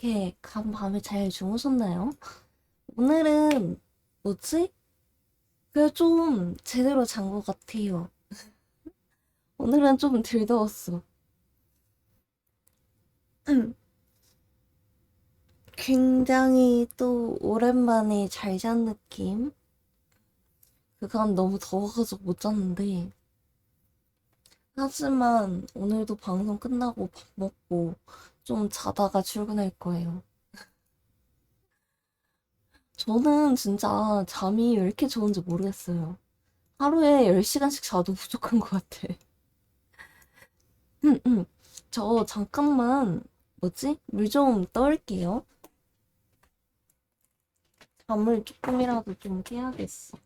어떻게 간밤에 잘 주무셨나요? 오늘은 뭐지? 그래 좀 제대로 잔 것 같아요. 오늘은 좀 덜 더웠어. 굉장히 또 오랜만에 잘 잔 느낌? 그간 너무 더워가지고 못 잤는데 하지만 오늘도 방송 끝나고 밥 먹고 좀 자다가 출근할 거예요. 저는 진짜 잠이 왜 이렇게 좋은지 모르겠어요. 하루에 10시간씩 자도 부족한 것 같아. 응, 응. 저 잠깐만, 뭐지? 물 좀 떠올게요. 잠을 조금이라도 좀 깨야겠어.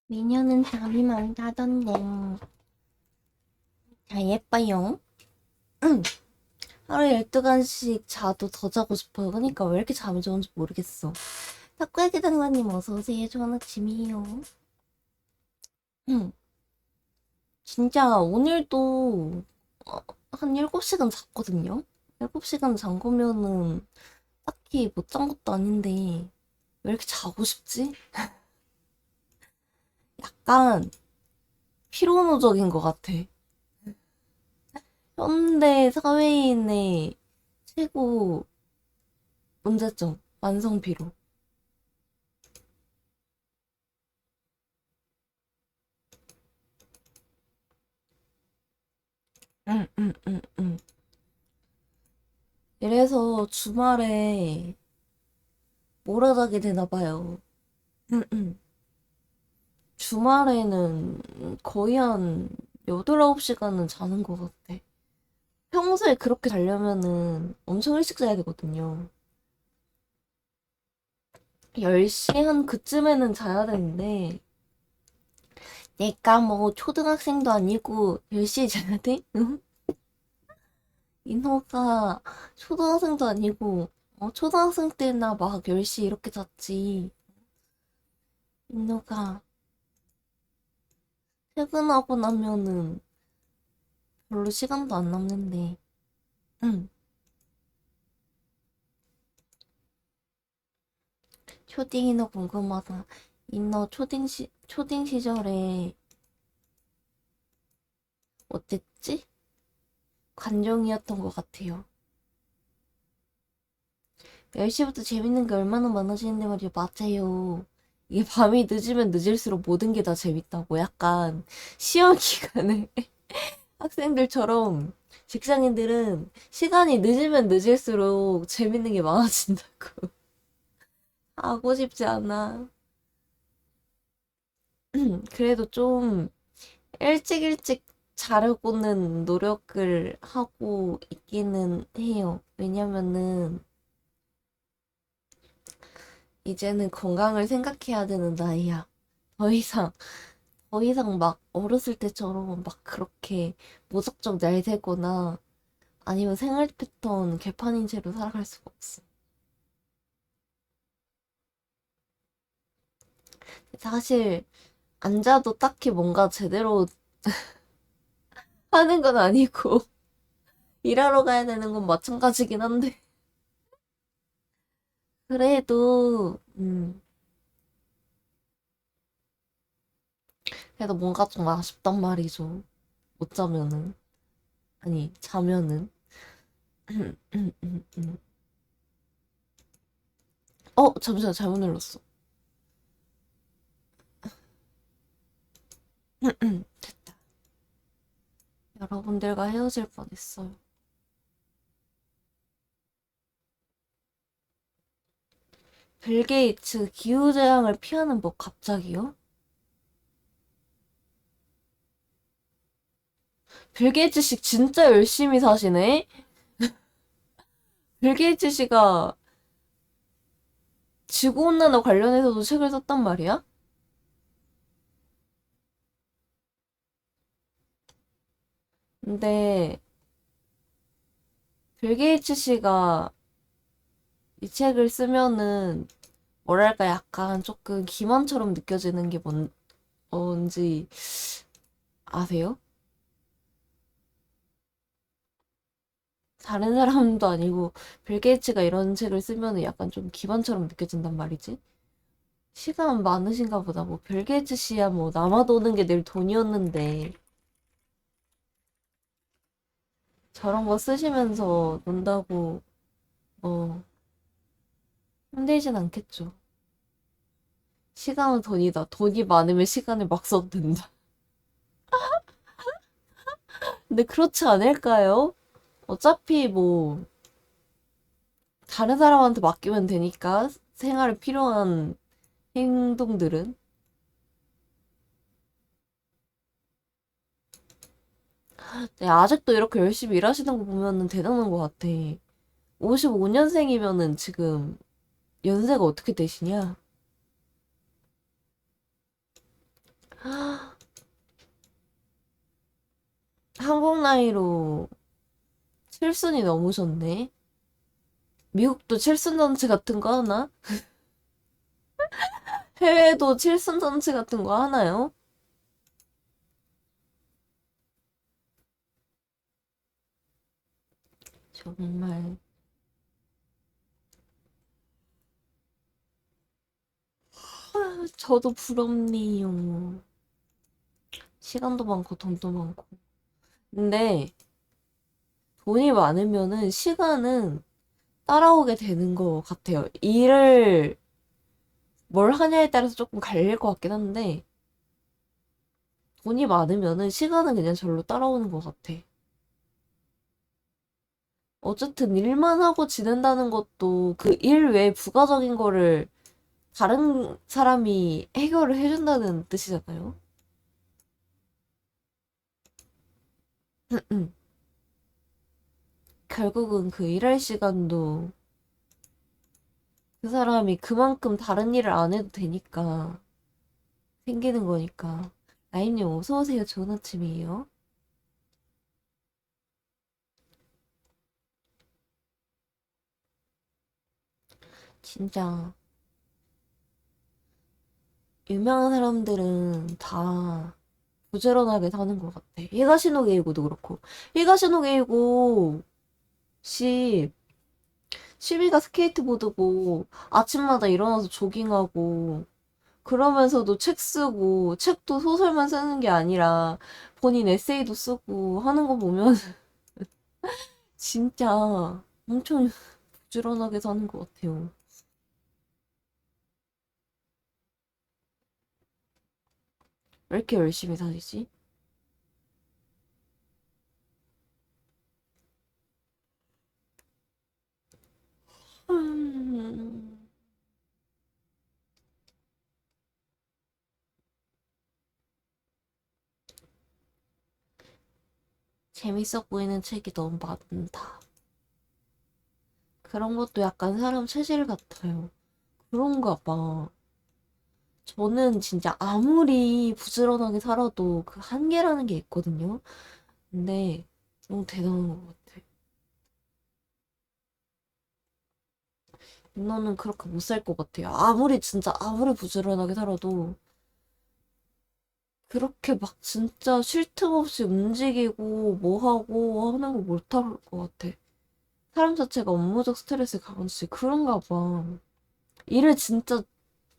미녀는 잠이 많다던데. 자, 예뻐요. 응. 하루에 12시간씩 자도 더 자고 싶어요. 그러니까 왜 이렇게 잠이 좋은지 모르겠어. 타코야키 당나님 어서오세요. 좋은 아침이에요. 응. 진짜 오늘도 한 7시간 잤거든요? 7시간 잔 거면은 딱히 못 잔 것도 아닌데 왜 이렇게 자고 싶지? 약간 피로노적인 것 같아. 현대 사회인의 최고 문제점, 만성 피로. 응, 응, 응, 응. 이래서 주말에 몰아자게 되나 봐요. 응, 응. 주말에는 거의 한 8, 9시간은 자는 것 같아. 평소에 그렇게 자려면은 엄청 일찍 자야 되거든요. 10시 한 그쯤에는 자야 되는데, 내가 뭐 초등학생도 아니고 10시에 자야 돼? 응? 인호가 초등학생도 아니고, 초등학생 때나 막 10시 이렇게 잤지. 인호가 퇴근하고 나면은 별로 시간도 안 남는데, 응. 초딩 인호 궁금하다. 인호 초딩 시절에 어땠지? 관종이었던 것 같아요. 10시부터 재밌는 게 얼마나 많아지는데 말이야. 맞아요. 이게 밤이 늦으면 늦을수록 모든 게 다 재밌다고. 약간 시험 기간에 학생들처럼 직장인들은 시간이 늦으면 늦을수록 재밌는 게 많아진다고. 하고 싶지 않아. 그래도 좀 일찍 일찍 자려고는 노력을 하고 있기는 해요. 왜냐면은 이제는 건강을 생각해야 되는 나이야. 더 이상, 더 이상 막 어렸을 때처럼 막 그렇게 무작정 날 새거나 아니면 생활 패턴 개판인 채로 살아갈 수가 없어. 사실 앉아도 딱히 뭔가 제대로 하는 건 아니고 일하러 가야 되는 건 마찬가지긴 한데 그래도 그래도 뭔가 좀 아쉽단 말이죠. 못 자면은 아니 자면은 잠시만 잘못 눌렀어. 됐다. 여러분들과 헤어질 뻔했어요. 빌 게이츠 기후재앙을 피하는 법 갑자기요? 빌 게이츠 씨 진짜 열심히 사시네? 빌 게이츠 씨가 지구온난화 관련해서도 책을 썼단 말이야? 근데 빌 게이츠 씨가 이 책을 쓰면은 뭐랄까 약간 조금 기만처럼 느껴지는 게 뭔지 아세요? 다른 사람도 아니고 빌 게이츠가 이런 책을 쓰면은 약간 좀 기만처럼 느껴진단 말이지. 시간 많으신가 보다. 뭐 빌 게이츠 씨야 뭐 남아도는 게 늘 돈이었는데 저런 거 쓰시면서 논다고 뭐 힘들진 않겠죠. 시간은 돈이다. 돈이 많으면 시간을 막 써도 된다. 근데 그렇지 않을까요? 어차피 뭐 다른 사람한테 맡기면 되니까 생활에 필요한 행동들은. 네, 아직도 이렇게 열심히 일하시는 거 보면은 대단한 것 같아. 55년생이면은 지금 연세가 어떻게 되시냐? 한국 나이로 칠순이 넘으셨네. 미국도 칠순잔치 같은 거 하나? 해외도 칠순잔치 같은 거 하나요? 정말. 저도 부럽네요. 시간도 많고 돈도 많고. 근데 돈이 많으면은 시간은 따라오게 되는 것 같아요. 일을 뭘 하냐에 따라서 조금 갈릴 것 같긴 한데 돈이 많으면은 시간은 그냥 절로 따라오는 것 같아. 어쨌든 일만 하고 지낸다는 것도 그 일 외에 부가적인 거를 다른 사람이 해결을 해준다는 뜻이잖아요. 결국은 그 일할 시간도 그 사람이 그만큼 다른 일을 안 해도 되니까 생기는 거니까. 라임님 어서오세요. 좋은 아침이에요. 진짜 유명한 사람들은 다 부지런하게 사는 것 같아. 히가시노 게이고도 그렇고. 히가시노 게이고 씨 취미가 스케이트보드고 아침마다 일어나서 조깅하고 그러면서도 책 쓰고 책도 소설만 쓰는 게 아니라 본인 에세이도 쓰고 하는 거 보면 진짜 엄청 부지런하게 사는 것 같아요. 왜 이렇게 열심히 사시지? 음, 재밌어 보이는 책이 너무 많다. 그런 것도 약간 사람 체질 같아요. 그런가 봐. 저는 진짜 아무리 부지런하게 살아도 그 한계라는 게 있거든요. 근데 너무 대단한 것 같아. 누나는 그렇게 못 살 것 같아요. 진짜 아무리 부지런하게 살아도 그렇게 막 진짜 쉴 틈 없이 움직이고 뭐 하고 하는 거 못할 것 같아. 사람 자체가 업무적 스트레스에 강하지 그런가 봐. 일을 진짜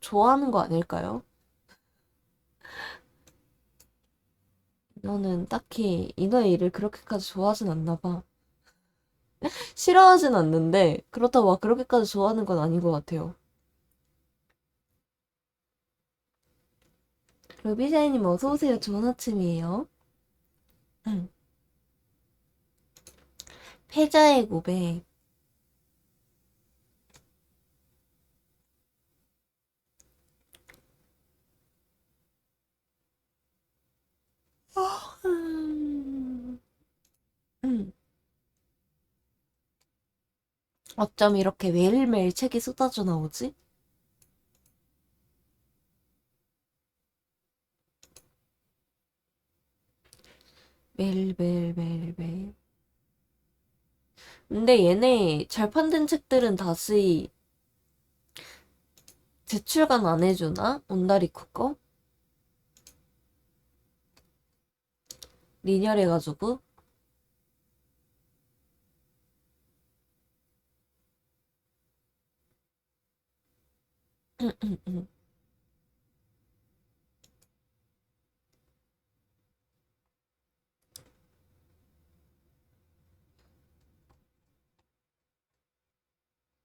좋아하는 거 아닐까요? 너는 딱히 이너의 일을 그렇게까지 좋아하진 않나 봐. 싫어하진 않는데 그렇다고 막 그렇게까지 좋아하는 건 아닌 것 같아요. 루비샤이님 어서오세요. 좋은 아침이에요. 응. 패자의 고백. 어쩜 이렇게 매일매일 책이 쏟아져 나오지? 매일매일 매일매일. 근데 얘네 잘 판된 책들은 다시 재출간 안 해주나? 온다리쿠 거? 리뉴얼해가지고.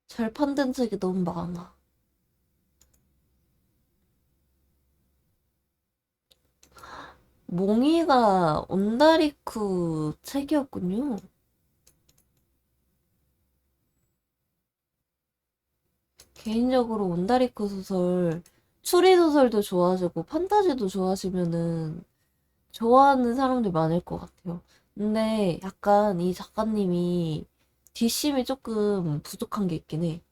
잘 판된 책이 너무 많아. 몽이가 온다리쿠 책이었군요. 개인적으로 온다리쿠 소설, 추리소설도 좋아하시고 판타지도 좋아하시면은 좋아하는 사람들 많을 것 같아요. 근데 약간 이 작가님이 뒷심이 조금 부족한 게 있긴 해.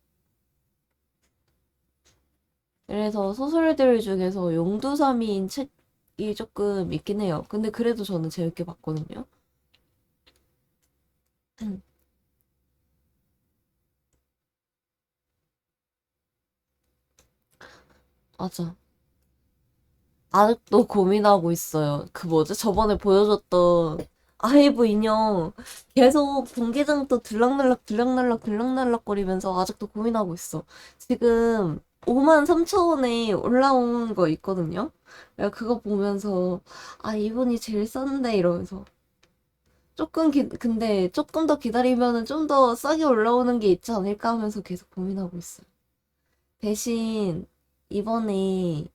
그래서 소설들 중에서 용두사미인 책이 조금 있긴 해요. 근데 그래도 저는 재밌게 봤거든요. 맞아. 아직도 고민하고 있어요. 그 뭐지? 저번에 보여줬던 아이브 인형 계속 공개장도 들락날락 거리면서 아직도 고민하고 있어. 지금 5만 3천 원에 올라온 거 있거든요. 내가 그거 보면서 아 이분이 제일 싼데 이러면서 근데 조금 더 기다리면은 좀 더 싸게 올라오는 게 있지 않을까 하면서 계속 고민하고 있어요. 대신 이번에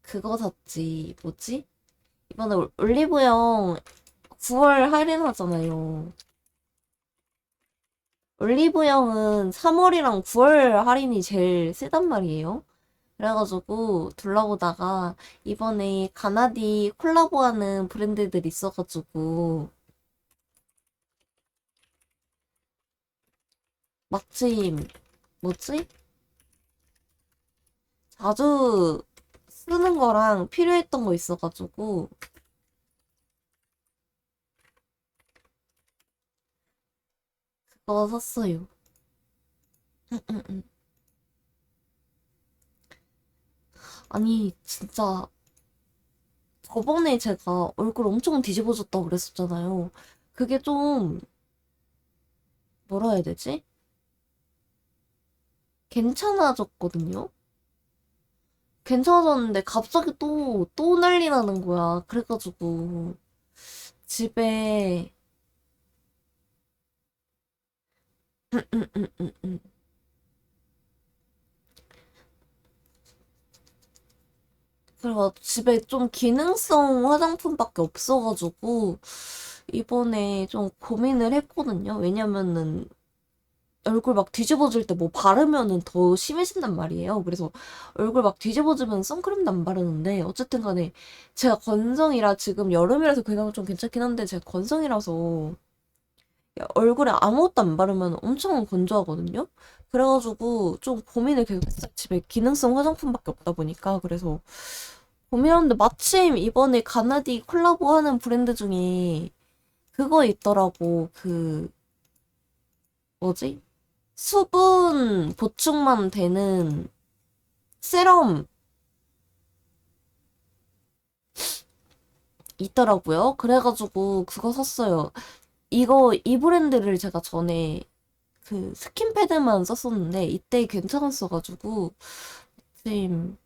그거 샀지. 뭐지? 이번에 올리브영 9월 할인하잖아요. 올리브영은 3월이랑 9월 할인이 제일 세단 말이에요. 그래가지고 둘러보다가 이번에 가나디 콜라보하는 브랜드들 있어가지고 마침 뭐지? 자주 쓰는 거랑 필요했던 거 있어가지고 그거 샀어요. 아니 진짜 저번에 제가 얼굴 엄청 뒤집어졌다고 그랬었잖아요. 그게 좀 뭐라 해야 되지? 괜찮아졌거든요? 괜찮아졌는데 갑자기 또 난리 나는 거야. 그래가지고 집에 그래가 집에 좀 기능성 화장품밖에 없어가지고 이번에 좀 고민을 했거든요. 왜냐면은 얼굴 막 뒤집어질 때 뭐 바르면은 더 심해진단 말이에요. 그래서 얼굴 막 뒤집어지면 선크림도 안 바르는데 어쨌든 간에 제가 건성이라 지금 여름이라서 그나마 좀 괜찮긴 한데 제가 건성이라서 얼굴에 아무것도 안 바르면 엄청 건조하거든요. 그래가지고 좀 고민을 계속 했어요. 집에 기능성 화장품밖에 없다 보니까 그래서 고민하는데 마침 이번에 가나디 콜라보 하는 브랜드 중에 그거 있더라고. 그 뭐지? 수분 보충만 되는 세럼 있더라고요. 그래가지고 그거 샀어요. 이 브랜드를 제가 전에 그 스킨패드만 썼었는데 이때 괜찮았어가지고 지금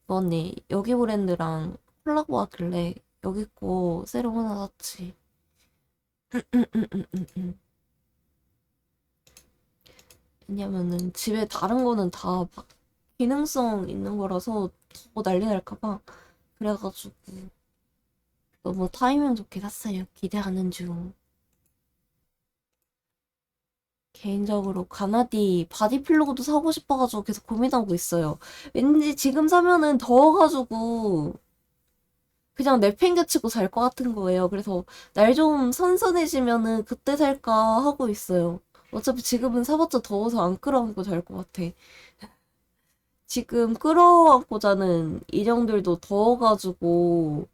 이번에 여기 브랜드랑 콜라보 하길래 여기 거 세럼 하나 샀지. 왜냐면은 집에 다른 거는 다 막 기능성 있는 거라서 더 난리 날까봐 그래가지고 너무 타이밍 좋게 샀어요. 기대하는 중. 개인적으로 가나디 바디필로우도 사고 싶어가지고 계속 고민하고 있어요. 왠지 지금 사면은 더워가지고 그냥 내팽개치고 잘 것 같은 거예요. 그래서 날 좀 선선해지면은 그때 살까 하고 있어요. 어차피 지금은 사봤자 더워서 안 끌어안고 잘 것 같아. 지금 끌어안고 자는 인형들도 더워가지고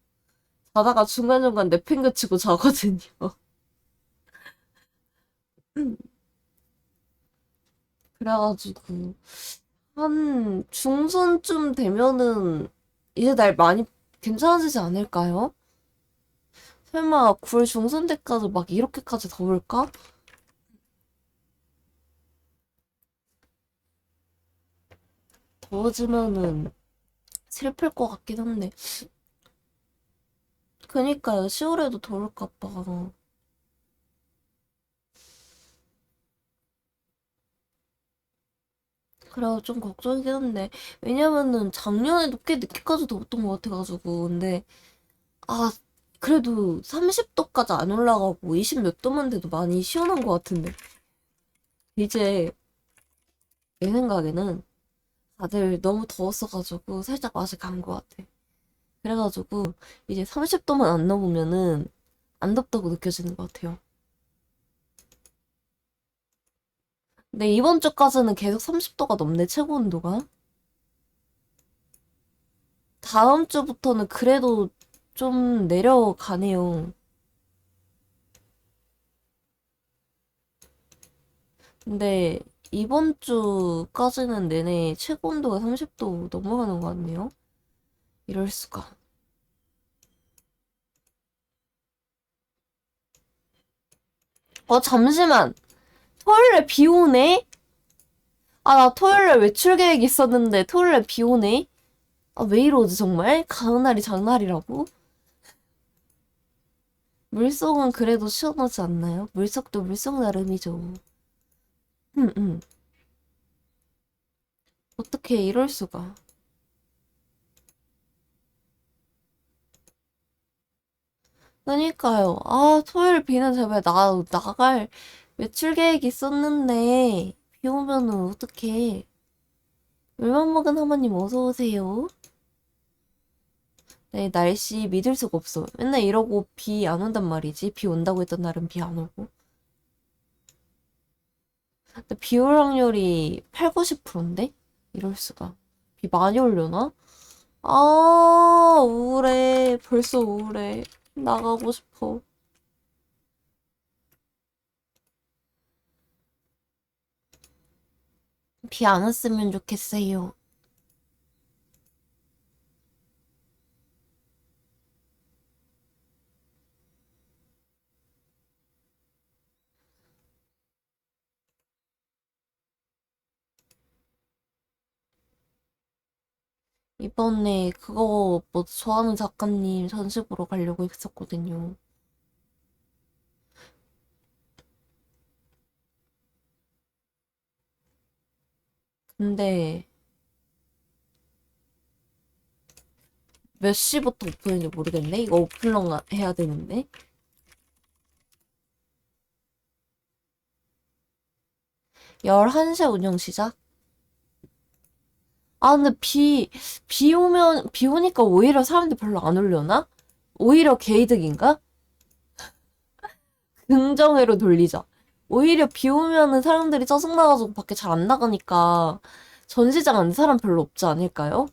자다가 중간중간 내팽개치고 자거든요. 그래가지고 한 중순쯤 되면은 이제 날 많이 괜찮아지지 않을까요? 설마 9월 중순 때까지 막 이렇게까지 더울까? 더워지면은 슬플 것 같긴 한데. 그니까요, 10월에도 더울까 봐. 그래서 좀 걱정이긴 한데. 왜냐면은 작년에도 꽤 늦게까지 더웠던 것 같아가지고. 근데, 아, 그래도 30도까지 안 올라가고 20 몇 도만 돼도 많이 시원한 것 같은데. 이제 내 생각에는 다들 너무 더웠어가지고 살짝 맛이 간 것 같아. 그래가지고 이제 30도만 안 넘으면은 안 덥다고 느껴지는 것 같아요. 근데 이번 주까지는 계속 30도가 넘네, 최고 온도가. 다음 주부터는 그래도 좀 내려가네요. 근데 이번 주까지는 내내 최고 온도가 30도 넘어가는 것 같네요. 이럴 수가. 잠시만. 토요일에 비 오네? 아, 나 토요일에 외출 계획 있었는데 토요일에 비 오네? 아, 왜 이러지, 정말? 가는 날이 장날이라고? 물속은 그래도 시원하지 않나요? 물속도 물속 나름이죠. 응, 응. 어떻게 이럴 수가. 그러니까요. 아, 토요일 비는 제발 나갈 외출 계획 있었는데, 비 오면은 어떡해. 물만 먹은 하마님 어서 오세요. 네, 날씨 믿을 수가 없어. 맨날 이러고 비 안 온단 말이지. 비 온다고 했던 날은 비 안 오고. 근데 비 올 확률이 8, 90%인데? 이럴 수가. 비 많이 올려나? 아, 우울해. 벌써 우울해. 나가고 싶어. 비 안 왔으면 좋겠어요. 이번에 그거 뭐 좋아하는 작가님 전시 보러 가려고 했었거든요. 근데 몇 시부터 오픈인지 모르겠네. 이거 오픈런 해야 되는데. 11시에 운영 시작? 아, 근데 비 오니까 오히려 사람들 별로 안 오려나? 오히려 개이득인가? 긍정회로 돌리자. 오히려 비 오면은 사람들이 짜증나가지고 밖에 잘 안 나가니까 전시장 안 사람 별로 없지 않을까요?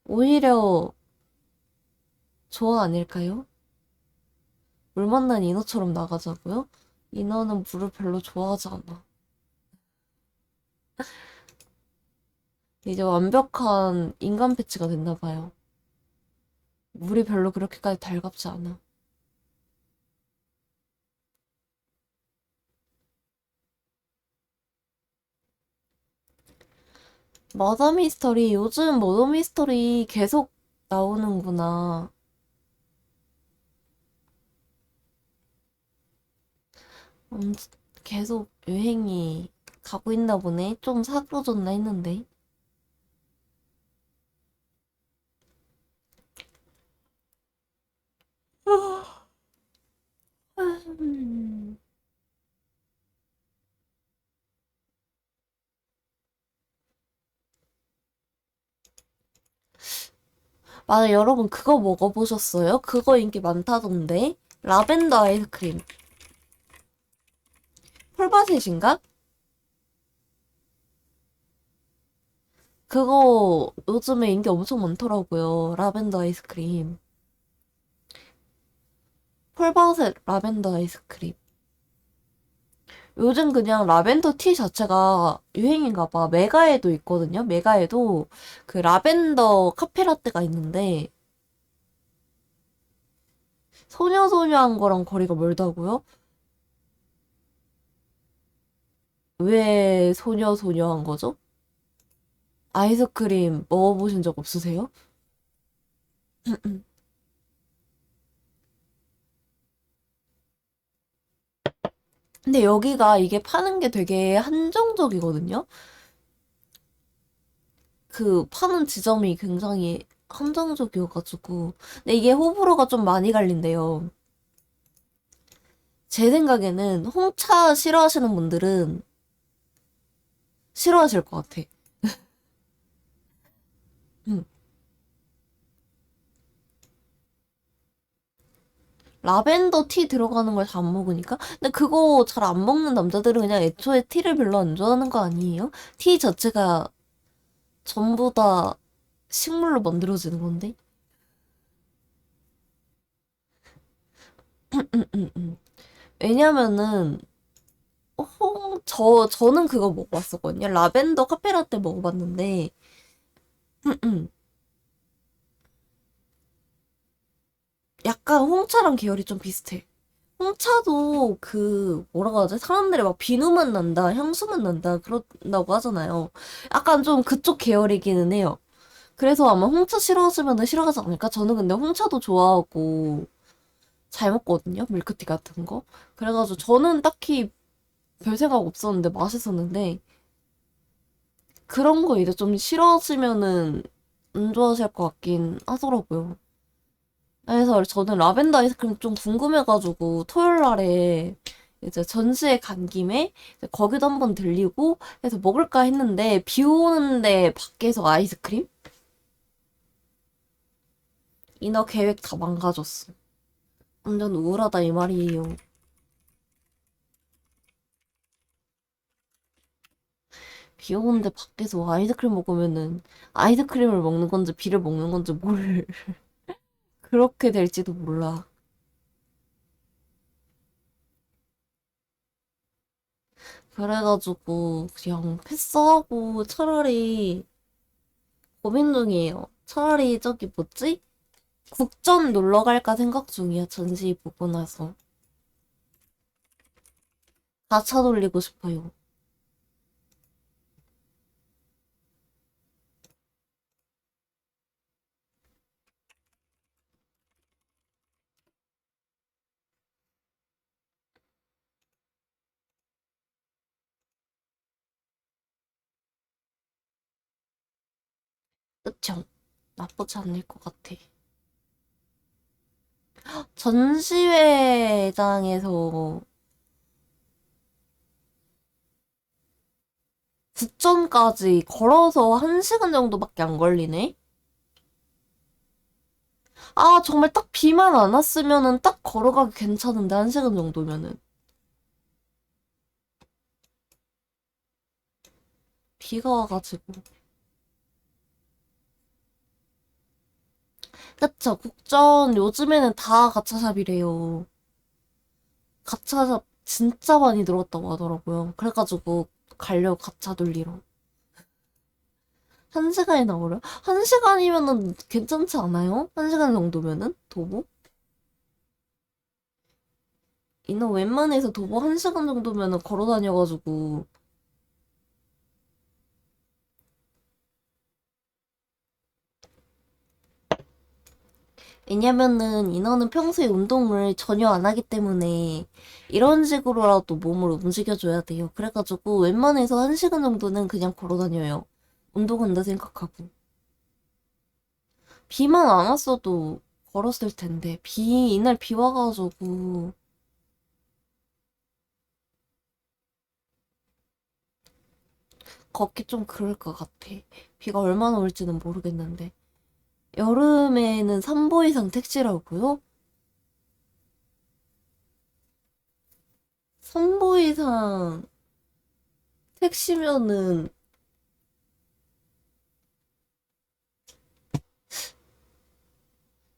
오히려 좋아 아닐까요? 물 만난 인어처럼 나가자고요? 인어는 물을 별로 좋아하지 않아. 이제 완벽한 인간 패치가 됐나 봐요. 물이 별로 그렇게까지 달갑지 않아. 머더 미스터리, 요즘 머더 미스터리 계속 나오는구나. 음, 계속 유행이 가고 있나 보네. 좀 사그러졌나 했는데. 음. 맞아, 여러분 그거 먹어보셨어요? 그거 인기 많다던데? 라벤더 아이스크림. 폴바셋인가? 그거 요즘에 인기 엄청 많더라고요. 라벤더 아이스크림. 폴바셋 라벤더 아이스크림. 요즘 그냥 라벤더 티 자체가 유행인가 봐. 메가에도 있거든요. 메가에도 그 라벤더 카페라떼가 있는데 소녀소녀한 거랑 거리가 멀다고요? 왜 소녀소녀한 거죠? 아이스크림 먹어보신 적 없으세요? 근데 여기가 이게 파는 게 되게 한정적이거든요? 그 파는 지점이 굉장히 한정적이어가지고. 근데 이게 호불호가 좀 많이 갈린대요. 제 생각에는 홍차 싫어하시는 분들은 싫어하실 것 같아. 음. 라벤더 티 들어가는 걸 잘 안 먹으니까? 근데 그거 잘 안 먹는 남자들은 그냥 애초에 티를 별로 안 좋아하는 거 아니에요? 티 자체가 전부 다 식물로 만들어지는 건데? 왜냐면은, 저는 그거 먹어봤었거든요. 라벤더 카페라떼 먹어봤는데, 약간 홍차랑 계열이 좀 비슷해. 홍차도 뭐라고 하지? 사람들이 막 비누만 난다, 향수만 난다, 그런다고 하잖아요. 약간 좀 그쪽 계열이기는 해요. 그래서 아마 홍차 싫어하시면 싫어하지 않을까? 저는 근데 홍차도 좋아하고 잘 먹거든요. 밀크티 같은 거. 그래가지고 저는 딱히 별 생각 없었는데 맛있었는데 그런 거 이제 좀 싫어하시면은 안 좋아하실 것 같긴 하더라고요. 그래서 저는 라벤더 아이스크림 좀 궁금해가지고 토요일 날에 이제 전시회 간 김에 이제 거기도 한번 들리고 해서 먹을까 했는데 비 오는데 밖에서 아이스크림? 이너 계획 다 망가졌어. 완전 우울하다 이 말이에요. 비 오는데 밖에서 아이스크림 먹으면은 아이스크림을 먹는 건지 비를 먹는 건지 뭘 그렇게 될지도 몰라. 그래가지고 그냥 패스하고 차라리 고민 중이에요. 차라리 저기 뭐지? 국전 놀러 갈까 생각 중이야. 전시 보고 나서. 가차 돌리고 싶어요. 그쵸? 나쁘지 않을 것 같아. 전시회장에서 국전까지 걸어서 1시간 정도밖에 안 걸리네? 아, 정말 딱 비만 안 왔으면은 딱 걸어가기 괜찮은데, 1시간 정도면은. 비가 와가지고. 그쵸, 국전 요즘에는 다 가차샵이래요. 가차샵 진짜 많이 늘었다고 하더라고요. 그래가지고 가려고 가차 돌리러. 1시간이나 걸려? 1시간이면은 괜찮지 않아요? 1시간 정도면은? 도보? 이는 웬만해서 도보 1시간 정도면은 걸어 다녀가지고. 왜냐면은 인어는 평소에 운동을 전혀 안 하기 때문에 이런 식으로라도 몸을 움직여줘야 돼요. 그래가지고 웬만해서 1시간 정도는 그냥 걸어 다녀요. 운동한다 생각하고. 비만 안 왔어도 걸었을 텐데. 이날 비 와가지고 걷기 좀 그럴 것 같아. 비가 얼마나 올지는 모르겠는데. 여름에는 3보 이상 택시라고요? 이상 택시면은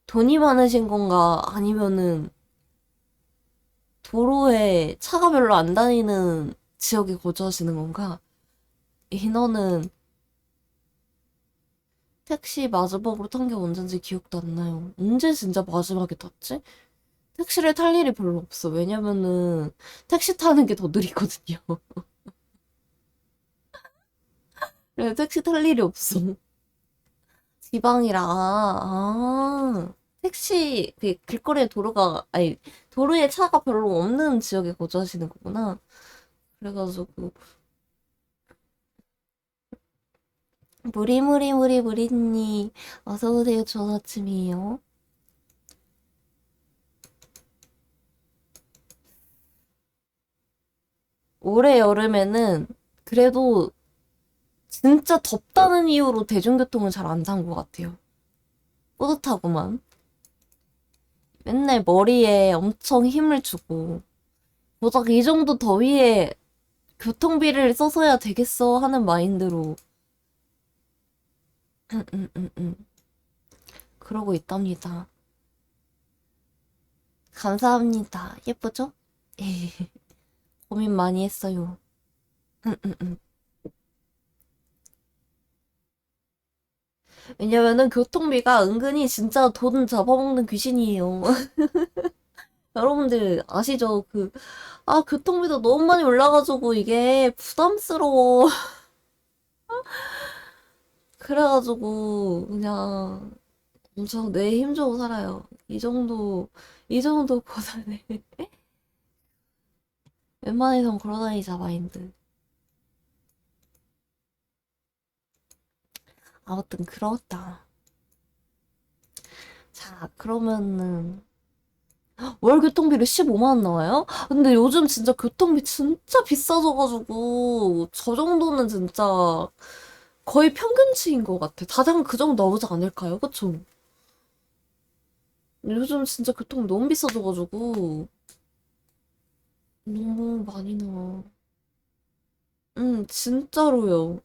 돈이 많으신 건가? 아니면은 도로에 차가 별로 안 다니는 지역에 거주하시는 건가? 인원은 택시 마지막으로 탄 게 언젠지 기억도 안 나요. 언제 진짜 마지막에 탔지? 택시를 탈 일이 별로 없어. 왜냐면은 택시 타는 게 더 느리거든요. 그래서 택시 탈 일이 없어. 지방이라, 택시, 그, 길거리에 도로가, 아니, 도로에 차가 별로 없는 지역에 거주하시는 거구나. 그래가지고, 무리무리무리무리님, 어서오세요. 좋은 아침이에요. 올해 여름에는 그래도 진짜 덥다는 이유로 대중교통을 잘 안 탄 것 같아요. 뿌듯하구만. 맨날 머리에 엄청 힘을 주고, 고작 이 정도 더위에 교통비를 써서야 되겠어 하는 마인드로, 그러고 있답니다. 감사합니다. 예쁘죠? 고민 많이 했어요. 왜냐면은 교통비가 은근히 진짜 돈 잡아먹는 귀신이에요. 여러분들 아시죠? 교통비도 너무 많이 올라가지고 이게 부담스러워. 그래가지고 그냥 엄청 내 힘주고 살아요. 이 정도 고단해. 웬만해선 걸어다니자 마인드. 아무튼 그렇다. 자, 그러면은 월 교통비를 15만 원 나와요? 근데 요즘 진짜 교통비 진짜 비싸져가지고 저 정도는 진짜 거의 평균치인 것 같아. 다들 그 정도 나오지 않을까요? 그쵸? 요즘 진짜 교통비 너무 비싸져가지고 너무 많이 나와. 진짜로요.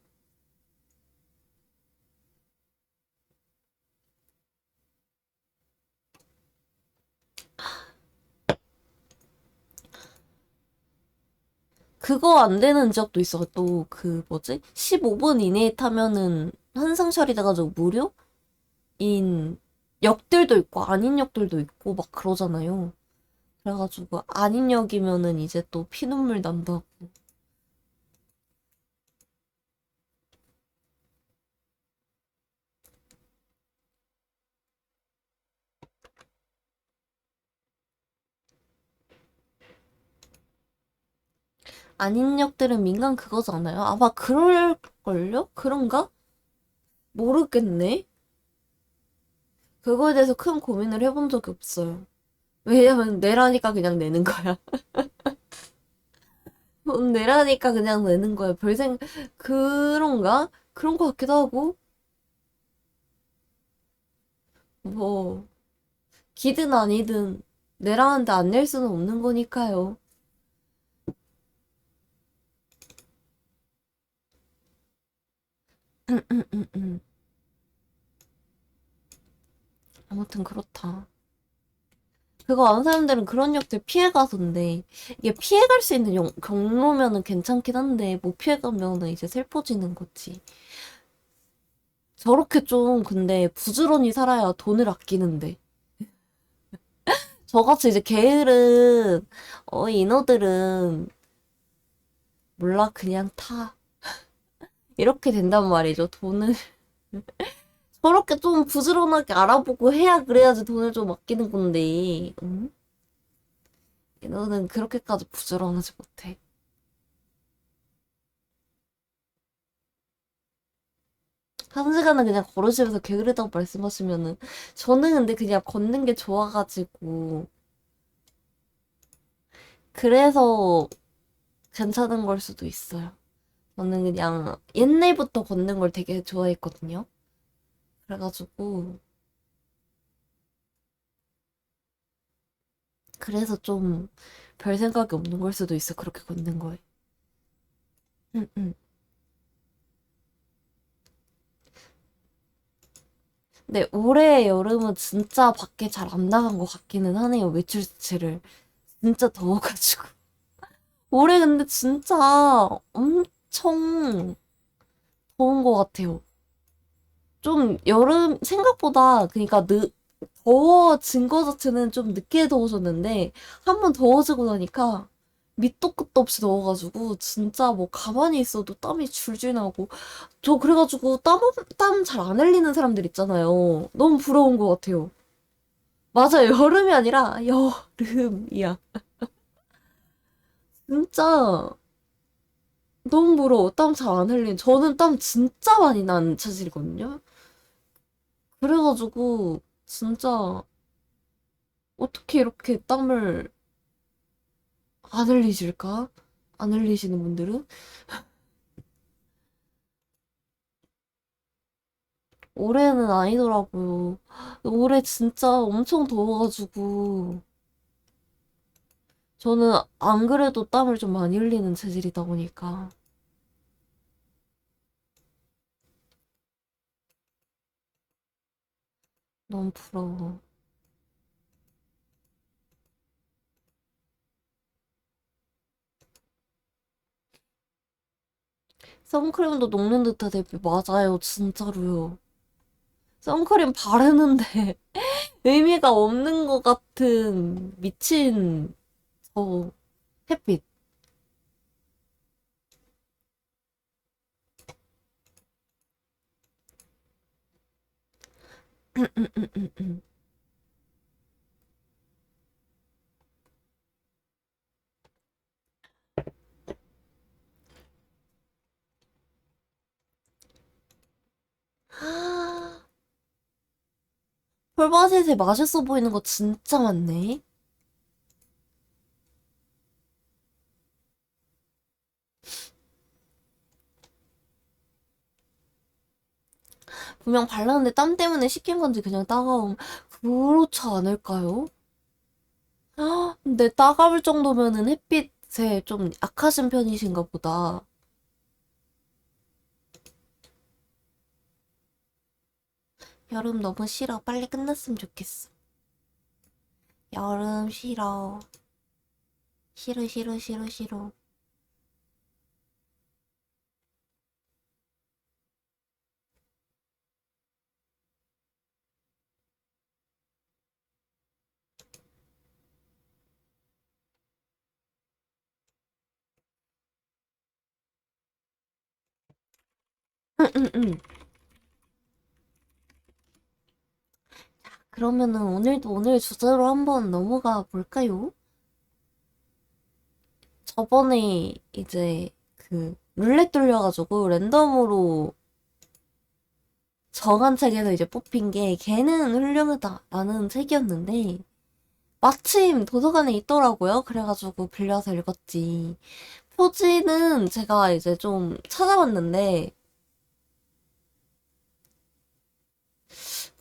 그거 안 되는 지역도 있어. 또 뭐지? 15분 이내에 타면은 환승 처리돼가지고 무료인 역들도 있고 아닌 역들도 있고 막 그러잖아요. 그래가지고 아닌 역이면은 이제 또 피눈물 난다고. 아닌 역들은 민간 그거잖아요. 아마 그럴걸요? 그런가? 모르겠네. 그거에 대해서 큰 고민을 해본 적이 없어요. 왜냐면 내라니까 그냥 내는 거야. 돈 내라니까 그냥 내는 거야. 그런가? 그런 거 같기도 하고. 뭐, 기든 아니든 내라는데 안 낼 수는 없는 거니까요. 아무튼 그렇다. 그거 아는 사람들은 그런 역들 피해가던데, 이게 피해갈 수 있는 경로면은 괜찮긴 한데, 못 피해가면은 이제 슬퍼지는 거지. 저렇게 좀, 근데 부지런히 살아야 돈을 아끼는데. 저같이 이제 게으른, 인어들은, 몰라, 그냥 타. 이렇게 된단 말이죠. 저렇게 좀 부지런하게 알아보고 해야 그래야지 돈을 좀 아끼는 건데, 응? 너는 그렇게까지 부지런하지 못해. 한 시간은 그냥 걸으시면서 게으르다고 말씀하시면은, 저는 근데 그냥 걷는 게 좋아가지고, 그래서 괜찮은 걸 수도 있어요. 저는 그냥 옛날부터 걷는 걸 되게 좋아했거든요. 그래가지고, 그래서 좀 별 생각이 없는 걸 수도 있어, 그렇게 걷는 거에. 응, 응. 근데 올해 여름은 진짜 밖에 잘 안 나간 것 같기는 하네요, 외출 자체를. 진짜 더워가지고. 올해 근데 진짜 엄청 더운 것 같아요. 좀 여름 생각보다 그러니까 더워진 거 자체는 좀 늦게 더워졌는데 한 번 더워지고 나니까 밑도 끝도 없이 더워가지고 진짜 뭐 가만히 있어도 땀이 줄줄 나고 저 그래가지고 땀 잘 안 흘리는 사람들 있잖아요. 너무 부러운 것 같아요. 맞아요. 여름이 아니라 여름이야. 진짜 너무 부러워. 땀 잘 안 흘린. 저는 땀 진짜 많이 나는 체질이거든요. 그래가지고 진짜 어떻게 이렇게 땀을 안 흘리실까? 안 흘리시는 분들은? 올해는 아니더라고요. 올해 진짜 엄청 더워가지고 저는 안 그래도 땀을 좀 많이 흘리는 체질이다 보니까 너무 부러워. 선크림도 녹는 듯하대. 맞아요. 진짜로요. 선크림 바르는데 의미가 없는 것 같은 미친 저 햇빛. 폴바셋에 맛있어 보이는 거 진짜 많네. 분명 발랐는데 땀 때문에 식힌 건지 그냥 따가움. 그렇지 않을까요? 근데 따가울 정도면은 햇빛에 좀 약하신 편이신가 보다. 여름 너무 싫어. 빨리 끝났으면 좋겠어. 여름 싫어. 싫어, 싫어, 싫어, 싫어. 응, 응, 응. 그러면은 오늘도 오늘 주제로 한번 넘어가 볼까요? 저번에 이제 그 룰렛 돌려가지고 랜덤으로 정한 책에서 이제 뽑힌 게 걔는 훌륭하다라는 책이었는데 마침 도서관에 있더라고요. 그래가지고 빌려서 읽었지. 표지는 제가 이제 좀 찾아봤는데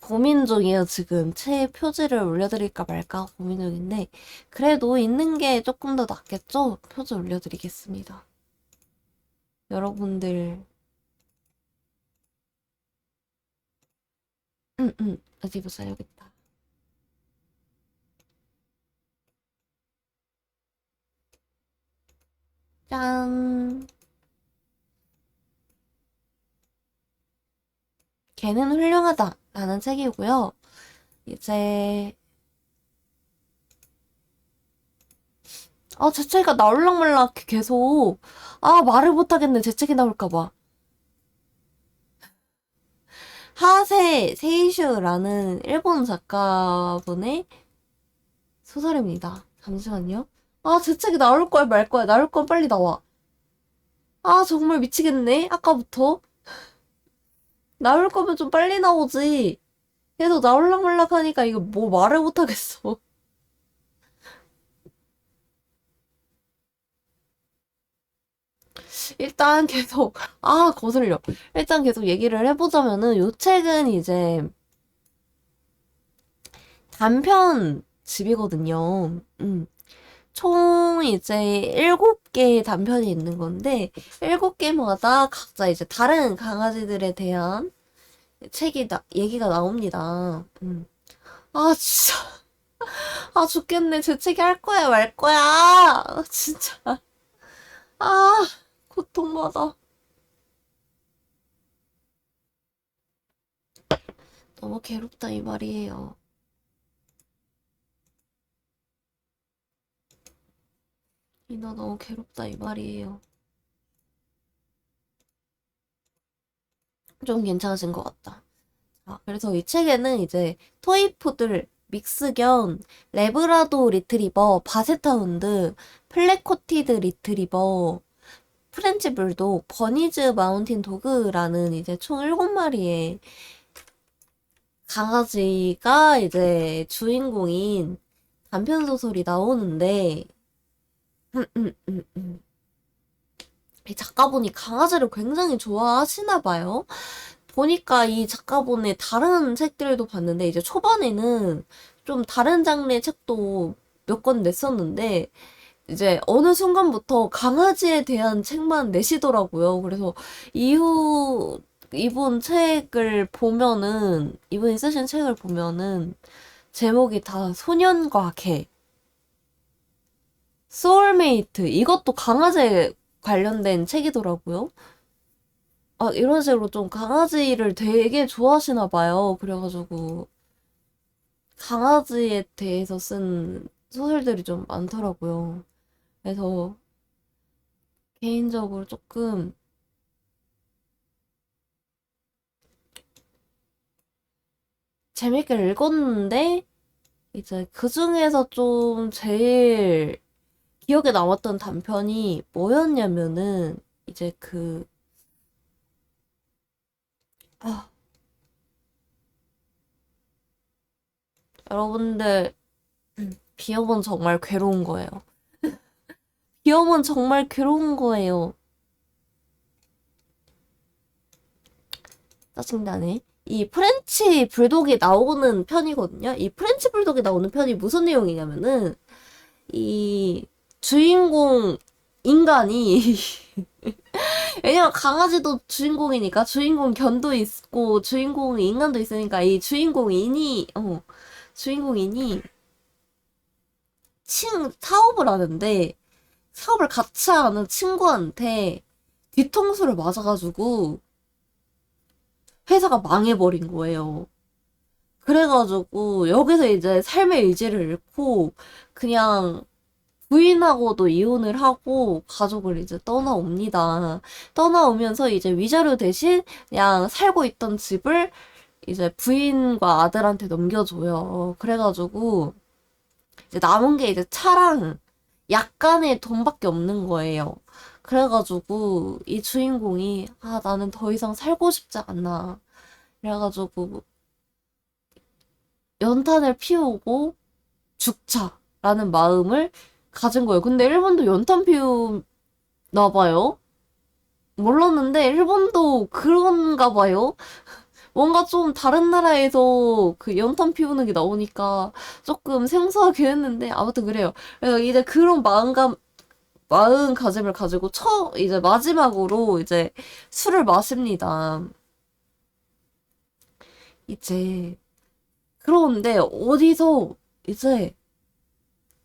고민 중이에요. 지금 책 표지를 올려드릴까 말까 고민 중인데 그래도 있는 게 조금 더 낫겠죠? 표지 올려드리겠습니다. 여러분들 어디 보자 여기 있다. 짠. 걔는 훌륭하다라는 책이고요. 이제 제 책이 나올랑말랑 계속 말을 못하겠네. 제 책이 나올까 봐. 하세 세이슈라는 일본 작가분의 소설입니다. 잠시만요. 제 책이 나올 거야 말 거야. 나올 건 빨리 나와. 정말 미치겠네. 아까부터. 나올 거면 좀 빨리 나오지. 계속 나올락말락 하니까 이거 뭐 말을 못 하겠어. 일단 계속 거슬려. 일단 계속 얘기를 해보자면은 요 책은 이제 단편 집이거든요. 총 이제 7개의 단편이 있는 건데, 7개마다 각자 이제 다른 강아지들에 대한 얘기가 나옵니다. 아, 진짜. 아, 죽겠네. 재채기 할 거야, 말 거야. 진짜. 아, 고통받아. 너무 괴롭다, 이 말이에요. 이나 너무 괴롭다, 이 말이에요. 좀 괜찮아진 것 같다. 자, 그래서 이 책에는 이제 토이푸들, 믹스견, 레브라도 리트리버, 바세타운드, 플래코티드 리트리버, 프렌치 불독, 버니즈 마운틴 도그라는 이제 총 7마리의 강아지가 이제 주인공인 단편 소설이 나오는데, 이 작가분이 강아지를 굉장히 좋아하시나 봐요. 보니까 이 작가분의 다른 책들도 봤는데, 이제 초반에는 좀 다른 장르의 책도 몇 권 냈었는데, 이제 어느 순간부터 강아지에 대한 책만 내시더라고요. 그래서 이후 이분 책을 보면은, 이분이 쓰신 책을 보면은, 제목이 다 소년과 개, 소울메이트, 이것도 강아지에 관련된 책이더라고요. 아, 이런 식으로 좀 강아지를 되게 좋아하시나 봐요. 그래가지고, 강아지에 대해서 쓴 소설들이 좀 많더라고요. 그래서, 개인적으로 조금 재밌게 읽었는데, 이제 그 중에서 좀 제일 기억에 남았던 단편이 뭐였냐면은, 이제 아, 여러분들, 비염은 정말 괴로운 거예요. 비염은 정말 괴로운 거예요. 짜증나네. 이 프렌치 불독이 나오는 편이거든요. 이 프렌치 불독이 나오는 편이 무슨 내용이냐면은, 이 주인공 인간이 왜냐면 강아지도 주인공이니까 주인공 견도 있고 주인공 인간도 있으니까 이 주인공인이 사업을 하는데 사업을 같이 하는 친구한테 뒤통수를 맞아가지고 회사가 망해버린 거예요. 그래가지고 여기서 이제 삶의 의지를 잃고 그냥 부인하고도 이혼을 하고 가족을 이제 떠나옵니다. 떠나오면서 이제 위자료 대신 그냥 살고 있던 집을 이제 부인과 아들한테 넘겨줘요. 그래가지고 이제 남은 게 이제 차랑 약간의 돈밖에 없는 거예요. 그래가지고 이 주인공이 아 나는 더 이상 살고 싶지 않아. 그래가지고 연탄을 피우고 죽자라는 마음을 가진 거예요. 근데 일본도 연탄 피우나 봐요. 몰랐는데 일본도 그런가 봐요. 뭔가 좀 다른 나라에서 그 연탄 피우는 게 나오니까 조금 생소하긴 했는데 아무튼 그래요. 그래서 이제 그런 마음가짐을 가지고 이제 마지막으로 이제 술을 마십니다. 이제 그런데 어디서 이제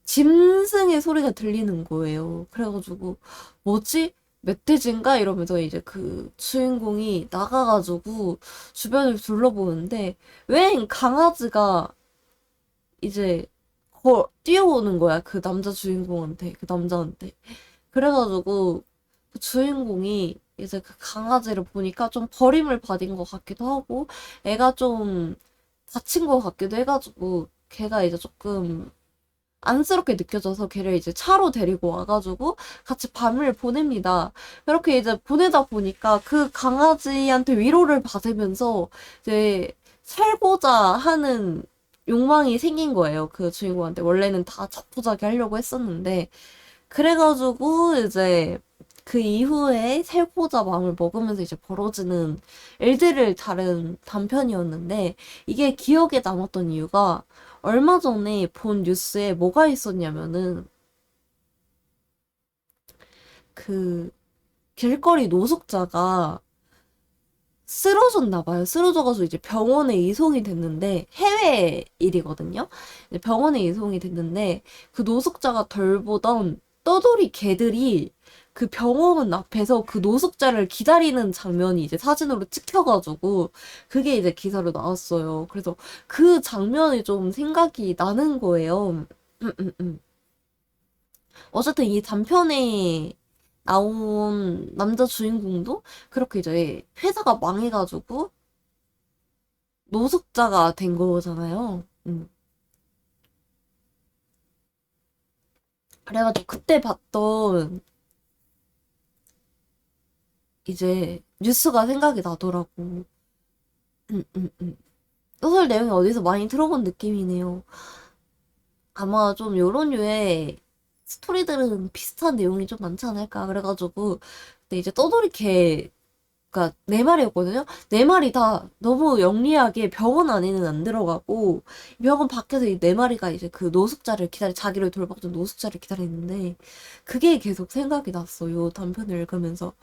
짐승의 소리가 들리는 거예요. 그래가지고 뭐지? 멧돼지인가? 이러면서 이제 그 주인공이 나가가지고 주변을 둘러보는데 웬 강아지가 이제 뛰어오는 거야. 그 남자 주인공한테, 그 남자한테. 그래가지고 그 주인공이 이제 그 강아지를 보니까 좀 버림을 받은 것 같기도 하고 애가 좀 다친 것 같기도 해가지고 걔가 이제 조금 안쓰럽게 느껴져서 걔를 이제 차로 데리고 와가지고 같이 밤을 보냅니다. 그렇게 이제 보내다 보니까 그 강아지한테 위로를 받으면서 이제 살고자 하는 욕망이 생긴 거예요. 그 주인공한테. 원래는 다 자포자기 하려고 했었는데. 그래가지고 이제 그 이후에 살고자 마음을 먹으면서 이제 벌어지는 일들을 다룬 단편이었는데 이게 기억에 남았던 이유가 얼마 전에 본 뉴스에 뭐가 있었냐면은 그 길거리 노숙자가 쓰러졌나 봐요. 쓰러져가지고 이제 병원에 이송이 됐는데 해외 일이거든요. 이제 병원에 이송이 됐는데 그 노숙자가 덜 보던 떠돌이 개들이 그 병원 앞에서 그 노숙자를 기다리는 장면이 이제 사진으로 찍혀가지고 그게 이제 기사로 나왔어요. 그래서 그 장면이 좀 생각이 나는 거예요. 어쨌든 이 단편에 나온 남자 주인공도 그렇게 이제 회사가 망해가지고 노숙자가 된 거잖아요. 그래가지고 그때 봤던 이제 뉴스가 생각이 나더라고. 소설 내용이 어디서 많이 들어본 느낌이네요. 아마 좀 요런 류의 스토리들은 비슷한 내용이 좀 많지 않을까. 그래가지고 근데 이제 떠돌이 개가 네 마리였거든요. 네 마리 다 너무 영리하게 병원 안에는 안 들어가고 병원 밖에서 이 네 마리가 이제 그 노숙자를 자기를 돌봐준 노숙자를 기다리는데 그게 계속 생각이 났어요. 단편을 읽으면서.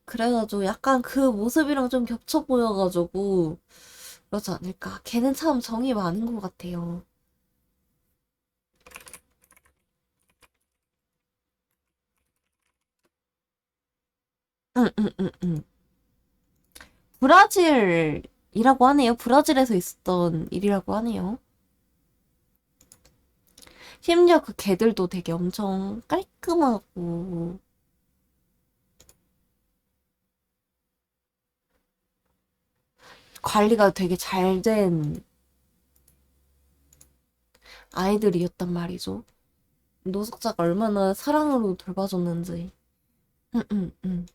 그래가지고 약간 그 모습이랑 좀 겹쳐 보여가지고 그러지 않을까. 걔는 참 정이 많은 것 같아요. 응, 응, 응, 응. 브라질이라고 하네요. 브라질에서 있었던 일이라고 하네요. 심지어 그 개들도 되게 엄청 깔끔하고 관리가 되게 잘 된 아이들이었단 말이죠. 노숙자가 얼마나 사랑으로 돌봐줬는지. 응, 응, 응,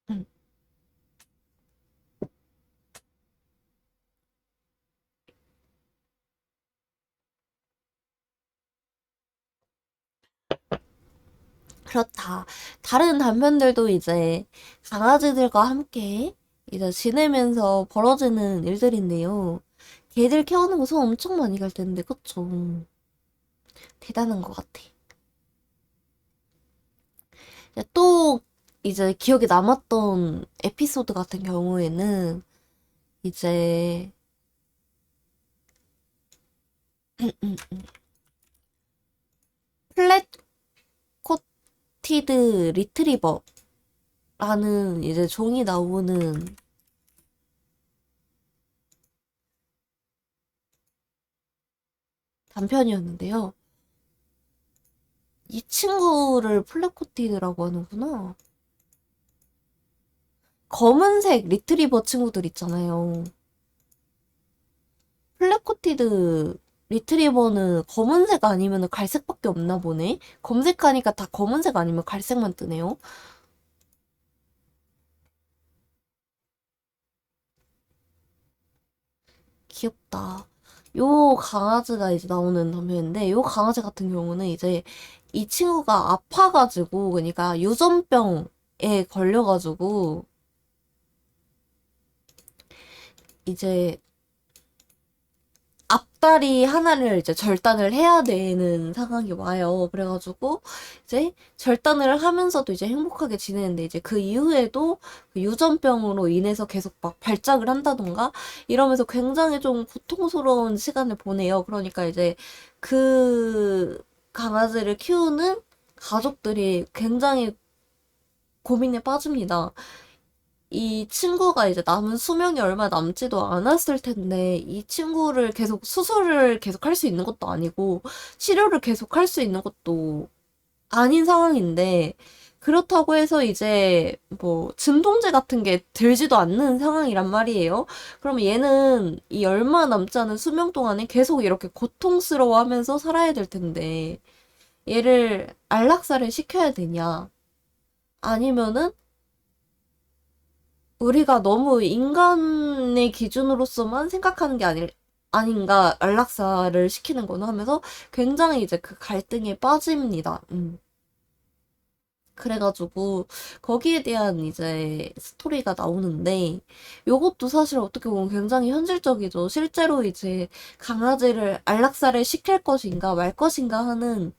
응. 그렇다. 다른 단편들도 이제 강아지들과 함께 이제 지내면서 벌어지는 일들인데요. 개들 키우는 거 손 엄청 많이 갈 텐데, 그쵸? 대단한 것 같아. 또 이제 기억에 남았던 에피소드 같은 경우에는 이제 플랫 코티드 리트리버라는 이제 종이 나오는 단편이었는데요. 이 친구를 플랫 코티드라고 하는구나. 검은색 리트리버 친구들 있잖아요. 플랫 코티드 리트리버는 검은색 아니면 갈색밖에 없나 보네. 검색하니까 다 검은색 아니면 갈색만 뜨네요. 귀엽다. 요 강아지가 이제 나오는 장면인데, 요 강아지 같은 경우는 이제 이 친구가 아파가지고, 그러니까 유전병에 걸려가지고, 이제 앞다리 하나를 이제 절단을 해야 되는 상황이 와요. 그래가지고 이제 절단을 하면서도 이제 행복하게 지내는데 이제 그 이후에도 그 유전병으로 인해서 계속 막 발작을 한다던가 이러면서 굉장히 좀 고통스러운 시간을 보내요. 그러니까 이제 그 강아지를 키우는 가족들이 굉장히 고민에 빠집니다. 이 친구가 이제 남은 수명이 얼마 남지도 않았을 텐데, 이 친구를 계속 수술을 계속 할 수 있는 것도 아니고, 치료를 계속 할 수 있는 것도 아닌 상황인데, 그렇다고 해서 이제 뭐 진통제 같은 게 들지도 않는 상황이란 말이에요. 그럼 얘는 이 얼마 남지 않은 수명 동안에 계속 이렇게 고통스러워하면서 살아야 될 텐데, 얘를 안락사를 시켜야 되냐? 아니면은 우리가 너무 인간의 기준으로서만 생각하는 게 아닌가, 안락사를 시키는 거는 하면서 굉장히 이제 그 갈등에 빠집니다. 그래가지고 거기에 대한 이제 스토리가 나오는데 요것도 사실 어떻게 보면 굉장히 현실적이죠. 실제로 이제 강아지를 안락사를 시킬 것인가 말 것인가 하는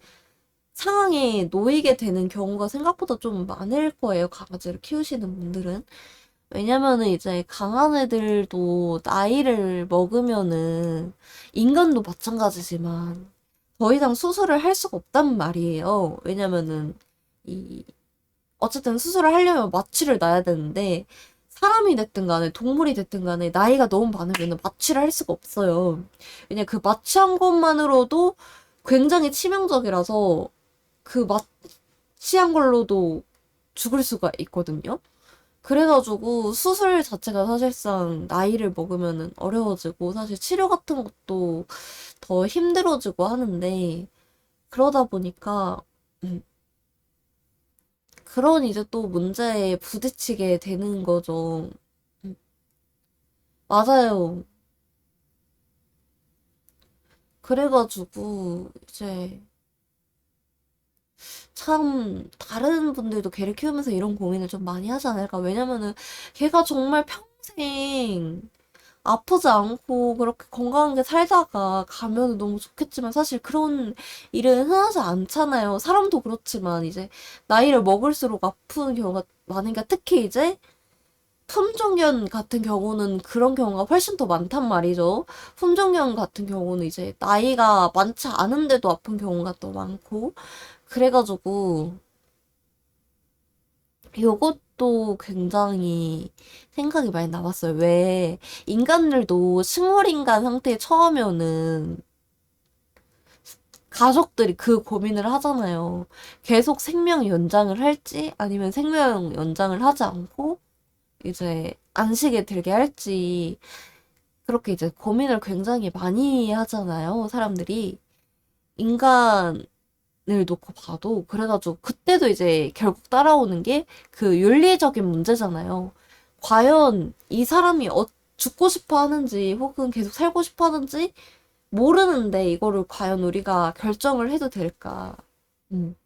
상황에 놓이게 되는 경우가 생각보다 좀 많을 거예요. 강아지를 키우시는 분들은. 왜냐면은 이제 강아지들도 나이를 먹으면은 인간도 마찬가지지만 더 이상 수술을 할 수가 없단 말이에요. 왜냐면은 이 어쨌든 수술을 하려면 마취를 놔야 되는데 사람이 됐든 간에 동물이 됐든 간에 나이가 너무 많으면 마취를 할 수가 없어요. 왜냐 그 마취한 것만으로도 굉장히 치명적이라서 그 마취한 걸로도 죽을 수가 있거든요. 그래가지고 수술 자체가 사실상 나이를 먹으면 어려워지고 사실 치료 같은 것도 더 힘들어지고 하는데 그러다 보니까 음, 그런 이제 또 문제에 부딪히게 되는 거죠. 음, 맞아요. 그래가지고 이제 참 다른 분들도 개를 키우면서 이런 고민을 좀 많이 하지 않을까. 왜냐면은 걔가 정말 평생 아프지 않고 그렇게 건강하게 살다가 가면 너무 좋겠지만 사실 그런 일은 흔하지 않잖아요. 사람도 그렇지만 이제 나이를 먹을수록 아픈 경우가 많으니까 특히 이제 품종견 같은 경우는 그런 경우가 훨씬 더 많단 말이죠. 품종견 같은 경우는 이제 나이가 많지 않은데도 아픈 경우가 더 많고 그래가지고 요것도 굉장히 생각이 많이 나왔어요. 왜 인간들도 식물인간 상태에 처하면은 가족들이 그 고민을 하잖아요. 계속 생명 연장을 할지 아니면 생명 연장을 하지 않고 이제 안식에 들게 할지 그렇게 이제 고민을 굉장히 많이 하잖아요. 사람들이. 인간을 놓고 봐도 그래가지고 그때도 이제 결국 따라오는 게 그 윤리적인 문제잖아요. 과연 이 사람이 죽고 싶어 하는지 혹은 계속 살고 싶어 하는지 모르는데 이거를 과연 우리가 결정을 해도 될까 음,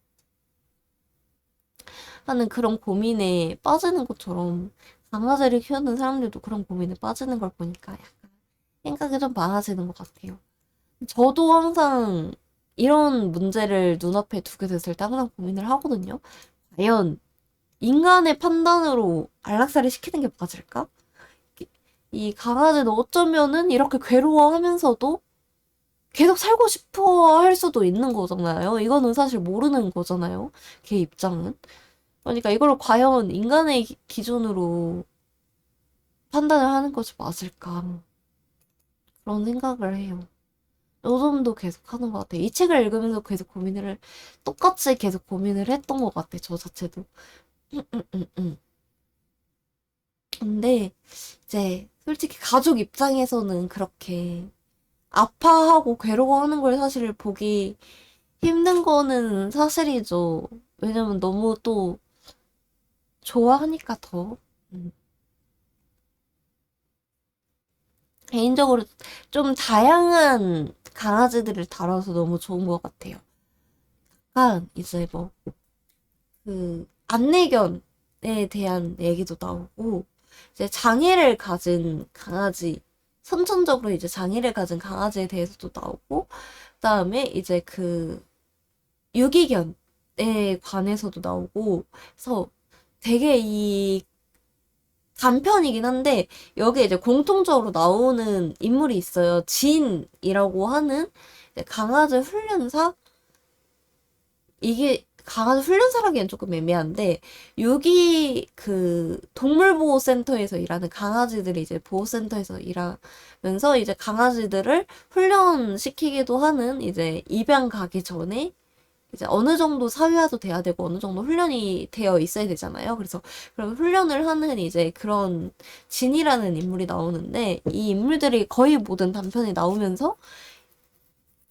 하는 그런 고민에 빠지는 것처럼 강아지를 키우는 사람들도 그런 고민에 빠지는 걸 보니까 약간 생각이 좀 많아지는 것 같아요. 저도 항상 이런 문제를 눈앞에 두게 됐을 때 항상 고민을 하거든요. 과연 인간의 판단으로 안락사를 시키는 게 맞을까? 이 강아지는 어쩌면은 이렇게 괴로워하면서도 계속 살고 싶어 할 수도 있는 거잖아요. 이거는 사실 모르는 거잖아요. 걔 입장은. 그러니까 이걸 과연 인간의 기준으로 판단을 하는 것이 맞을까? 그런 생각을 해요. 요즘도 계속 하는 것 같아요. 이 책을 읽으면서 계속 똑같이 계속 고민을 했던 것 같아요. 저 자체도. 음, 음, 음, 음. 근데 이제 솔직히 가족 입장에서는 그렇게 아파하고 괴로워하는 걸 사실 보기 힘든 거는 사실이죠. 왜냐면 너무 또 좋아하니까 더. 음. 개인적으로 좀 다양한 강아지들을 다뤄서 너무 좋은 것 같아요. 약간 이제 뭐 그 안내견에 대한 얘기도 나오고 이제 장애를 가진 강아지 선천적으로 이제 장애를 가진 강아지에 대해서도 나오고 그다음에 이제 그 유기견에 관해서도 나오고 그래서 되게 이 단편이긴 한데 여기에 이제 공통적으로 나오는 인물이 있어요. 진이라고 하는 이제 강아지 훈련사 이게 강아지 훈련사라기엔 조금 애매한데 여기 그 동물보호센터에서 일하는 강아지들이 이제 보호센터에서 일하면서 이제 강아지들을 훈련시키기도 하는 이제 입양 가기 전에 이제 어느 정도 사회화도 돼야 되고 어느 정도 훈련이 되어 있어야 되잖아요. 그래서 그런 훈련을 하는 이제 그런 진이라는 인물이 나오는데 이 인물들이 거의 모든 단편에 나오면서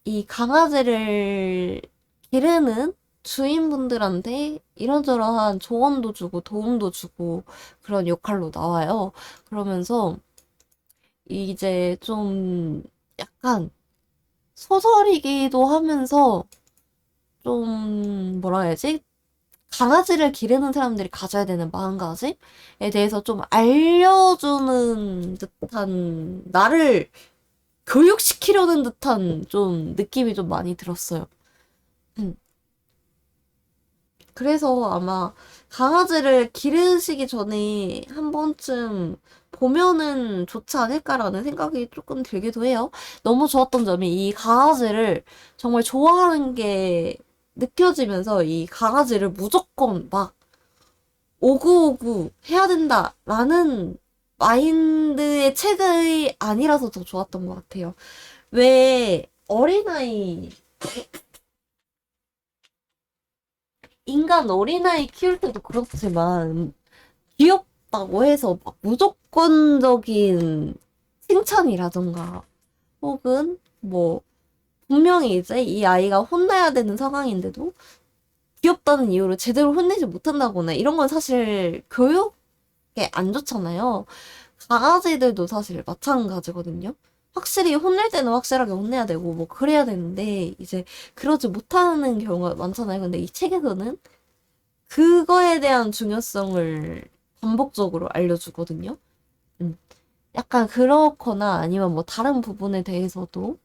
이 강아지를 기르는 주인분들한테 이런저런 조언도 주고 도움도 주고 그런 역할로 나와요. 그러면서 이제 좀 약간 소설이기도 하면서 좀 뭐라 해야지? 강아지를 기르는 사람들이 가져야 되는 마음가짐에 대해서 좀 알려주는 듯한, 나를 교육시키려는 듯한 좀 느낌이 좀 많이 들었어요. 음. 그래서 아마 강아지를 기르시기 전에 한 번쯤 보면은 좋지 않을까라는 생각이 조금 들기도 해요. 너무 좋았던 점이 이 강아지를 정말 좋아하는 게 느껴지면서 이 강아지를 무조건 막 오구오구 해야 된다라는 마인드의 책이 아니라서 더 좋았던 것 같아요. 왜 어린아이, 인간 어린아이 키울 때도 그렇지만 귀엽다고 해서 막 무조건적인 칭찬이라던가 혹은 뭐 분명히 이제 이 아이가 혼나야 되는 상황인데도 귀엽다는 이유로 제대로 혼내지 못한다거나 이런 건 사실 교육에 안 좋잖아요. 강아지들도 사실 마찬가지거든요. 확실히 혼낼 때는 확실하게 혼내야 되고 뭐 그래야 되는데 이제 그러지 못하는 경우가 많잖아요. 근데 이 책에서는 그거에 대한 중요성을 반복적으로 알려주거든요. 음. 약간 그렇거나 아니면 뭐 다른 부분에 대해서도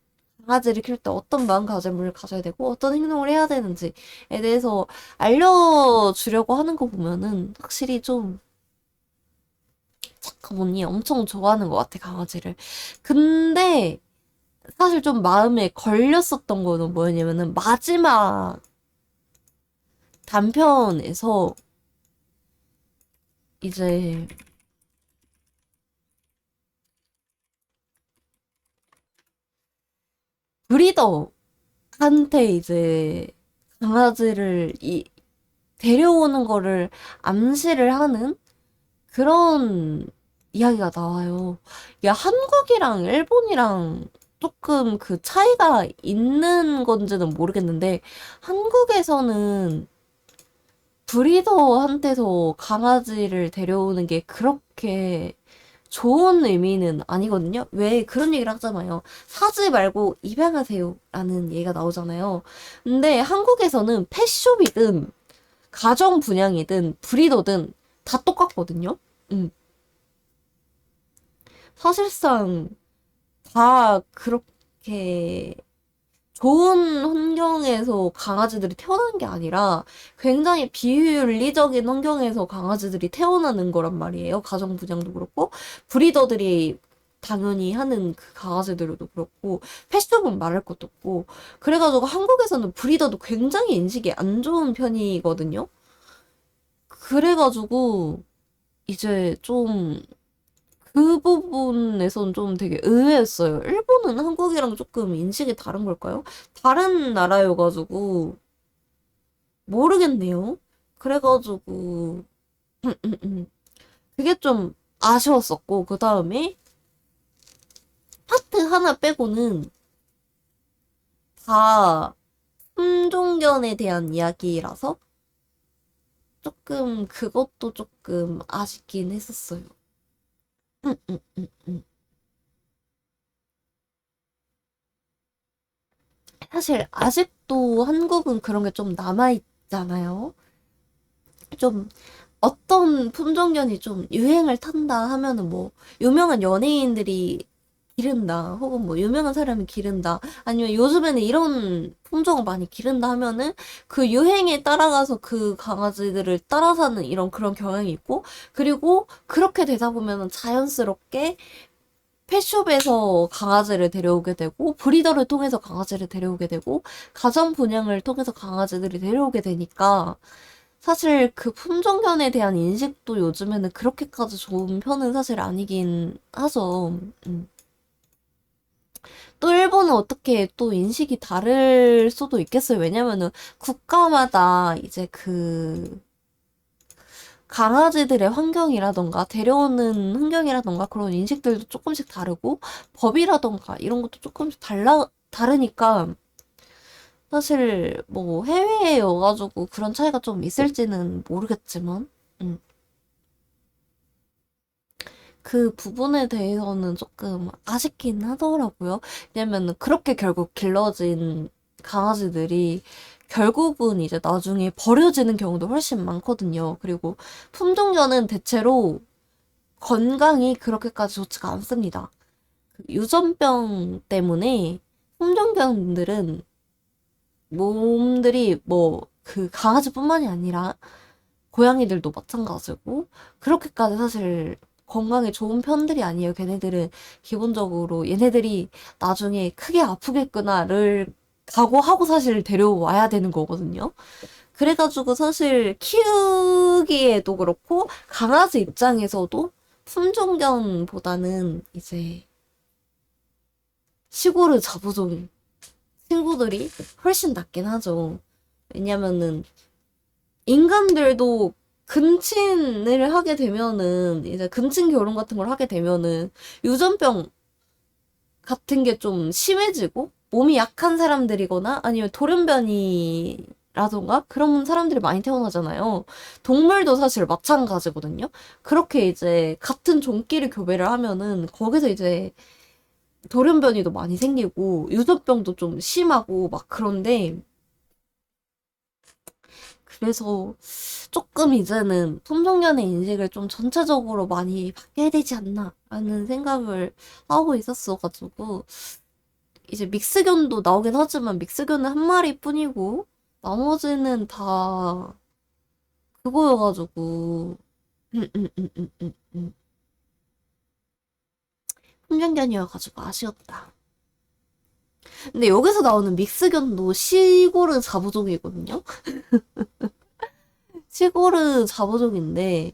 강아지를 키울 때 어떤 마음가짐을 가져야 되고 어떤 행동을 해야 되는지에 대해서 알려주려고 하는 거 보면은 확실히 좀 착한 언니 엄청 좋아하는 것 같아, 강아지를. 근데 사실 좀 마음에 걸렸었던 거는 뭐였냐면은 마지막 단편에서 이제 브리더한테 이제 강아지를 데려오는 거를 암시를 하는 그런 이야기가 나와요. 이게 한국이랑 일본이랑 조금 그 차이가 있는 건지는 모르겠는데, 한국에서는 브리더한테서 강아지를 데려오는 게 그렇게 좋은 의미는 아니거든요. 왜 그런 얘기를 하잖아요. 사지 말고 입양하세요. 라는 얘기가 나오잖아요. 근데 한국에서는 펫숍이든 가정 분양이든 브리더든 다 똑같거든요. 음. 사실상 다 그렇게 좋은 환경에서 강아지들이 태어난 게 아니라 굉장히 비윤리적인 환경에서 강아지들이 태어나는 거란 말이에요. 가정 분양도 그렇고 브리더들이 당연히 하는 그 강아지들도 그렇고 펫숍은 말할 것도 없고 그래가지고 한국에서는 브리더도 굉장히 인식이 안 좋은 편이거든요. 그래가지고 이제 좀 그 부분에선 좀 되게 의외였어요. 일본은 한국이랑 조금 인식이 다른 걸까요? 다른 나라여가지고 모르겠네요. 그래가지고 그게 좀 아쉬웠었고 그 다음에 파트 하나 빼고는 다 품종견에 대한 이야기라서 조금 그것도 조금 아쉽긴 했었어요. 음, 음, 음, 음. 사실 아직도 한국은 그런 게 좀 남아있잖아요. 좀 어떤 품종견이 좀 유행을 탄다 하면은 뭐 유명한 연예인들이 기른다 혹은 뭐 유명한 사람이 기른다 아니면 요즘에는 이런 품종을 많이 기른다 하면은 그 유행에 따라가서 그 강아지들을 따라 사는 이런 그런 경향이 있고 그리고 그렇게 되다 보면은 자연스럽게 펫숍에서 강아지를 데려오게 되고 브리더를 통해서 강아지를 데려오게 되고 가정 분양을 통해서 강아지들이 데려오게 되니까 사실 그 품종견에 대한 인식도 요즘에는 그렇게까지 좋은 편은 사실 아니긴 하죠. 또 일본은 어떻게 또 인식이 다를 수도 있겠어요. 왜냐면은 국가마다 이제 그 강아지들의 환경이라던가 데려오는 환경이라던가 그런 인식들도 조금씩 다르고 법이라던가 이런 것도 조금씩 다르니까 사실 뭐 해외여가지고 그런 차이가 좀 있을지는 모르겠지만 음. 그 부분에 대해서는 조금 아쉽긴 하더라고요. 왜냐면 그렇게 결국 길러진 강아지들이 결국은 이제 나중에 버려지는 경우도 훨씬 많거든요. 그리고 품종견은 대체로 건강이 그렇게까지 좋지가 않습니다. 그 유전병 때문에 품종견들은 몸들이 뭐 그 강아지뿐만이 아니라 고양이들도 마찬가지고 그렇게까지 사실 건강에 좋은 편들이 아니에요. 걔네들은 기본적으로 얘네들이 나중에 크게 아프겠구나를 각오하고 사실 데려와야 되는 거거든요. 그래가지고 사실 키우기에도 그렇고 강아지 입장에서도 품종견보다는 이제 시골의 자부종 친구들이 훨씬 낫긴 하죠. 왜냐면은 인간들도 근친을 하게 되면은 이제 근친 결혼 같은 걸 하게 되면은 유전병 같은 게 좀 심해지고 몸이 약한 사람들이거나 아니면 돌연변이라던가 그런 사람들이 많이 태어나잖아요. 동물도 사실 마찬가지거든요. 그렇게 이제 같은 종끼리 교배를 하면은 거기서 이제 돌연변이도 많이 생기고 유전병도 좀 심하고 막 그런데 그래서 조금 이제는 품종견의 인식을 좀 전체적으로 많이 바뀌어야 되지 않나 라는 생각을 하고 있었어가지고 이제 믹스견도 나오긴 하지만 믹스견은 한 마리뿐이고 나머지는 다 그거여가지고 품종견이어가지고 아쉬웠다. 근데 여기서 나오는 믹스견도 시고르 자부종이거든요. 시고르 자부종인데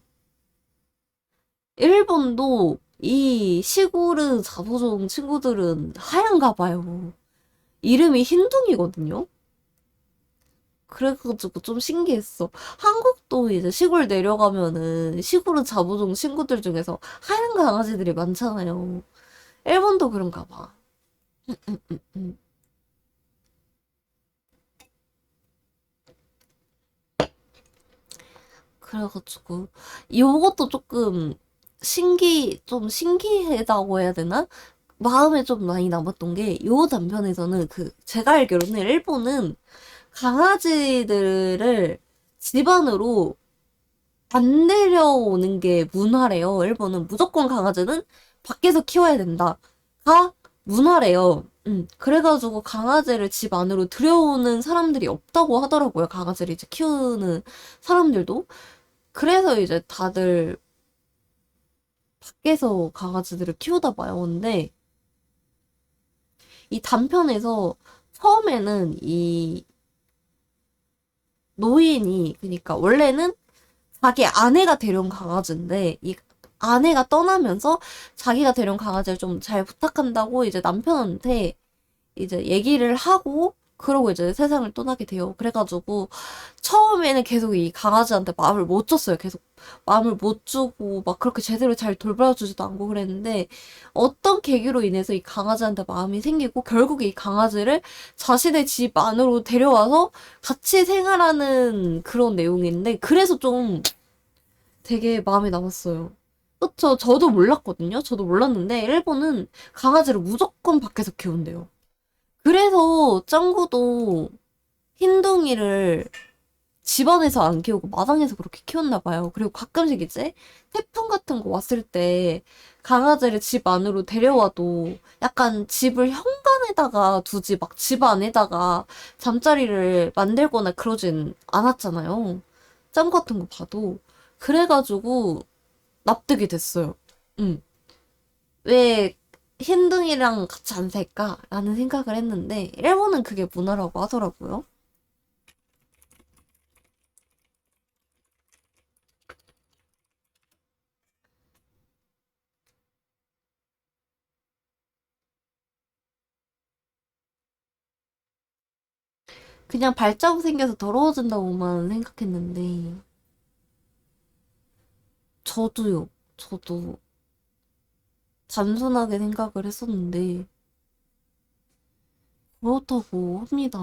일본도 이 시고르 자부종 친구들은 하얀가 봐요. 이름이 흰둥이거든요. 그래가지고 좀 신기했어. 한국도 이제 시골 내려가면은 시골은 자부종 친구들 중에서 하얀 강아지들이 많잖아요. 일본도 그런가 봐. 음. 그래가지고 이것도 조금 좀 신기하다고 해야 되나? 마음에 좀 많이 남았던 게 요 단편에서는 그 제가 알기로는 일본은 강아지들을 집안으로 안 데려오는 게 문화래요. 일본은 무조건 강아지는 밖에서 키워야 된다. 가 문화래요. 그래가지고 강아지를 집 안으로 들여오는 사람들이 없다고 하더라고요. 강아지를 이제 키우는 사람들도. 그래서 이제 다들 밖에서 강아지들을 키우다 봐요. 근데 이 단편에서 처음에는 이 노인이, 그러니까 원래는 자기 아내가 데려온 강아지인데 이 아내가 떠나면서 자기가 데려온 강아지를 좀 잘 부탁한다고 이제 남편한테 이제 얘기를 하고 그러고 이제 세상을 떠나게 돼요. 그래가지고 처음에는 계속 이 강아지한테 마음을 못 줬어요. 계속 마음을 못 주고 막 그렇게 제대로 잘 돌봐주지도 않고 그랬는데 어떤 계기로 인해서 이 강아지한테 마음이 생기고 결국에 이 강아지를 자신의 집 안으로 데려와서 같이 생활하는 그런 내용인데 그래서 좀 되게 마음에 남았어요. 그쵸? 저도 몰랐거든요. 저도 몰랐는데 일본은 강아지를 무조건 밖에서 키운대요. 그래서 짱구도 흰둥이를 집안에서 안 키우고 마당에서 그렇게 키웠나 봐요. 그리고 가끔씩 이제 태풍 같은 거 왔을 때 강아지를 집 안으로 데려와도 약간 집을 현관에다가 두지 막 집 안에다가 잠자리를 만들거나 그러진 않았잖아요. 짱구 같은 거 봐도. 그래가지고 납득이 됐어요. 응. 왜 흰둥이랑 같이 안 살까? 라는 생각을 했는데, 일본은 그게 문화라고 하더라고요. 그냥 발자국 생겨서 더러워진다고만 생각했는데, 저도요. 저도 단순하게 생각을 했었는데, 그렇다고 합니다.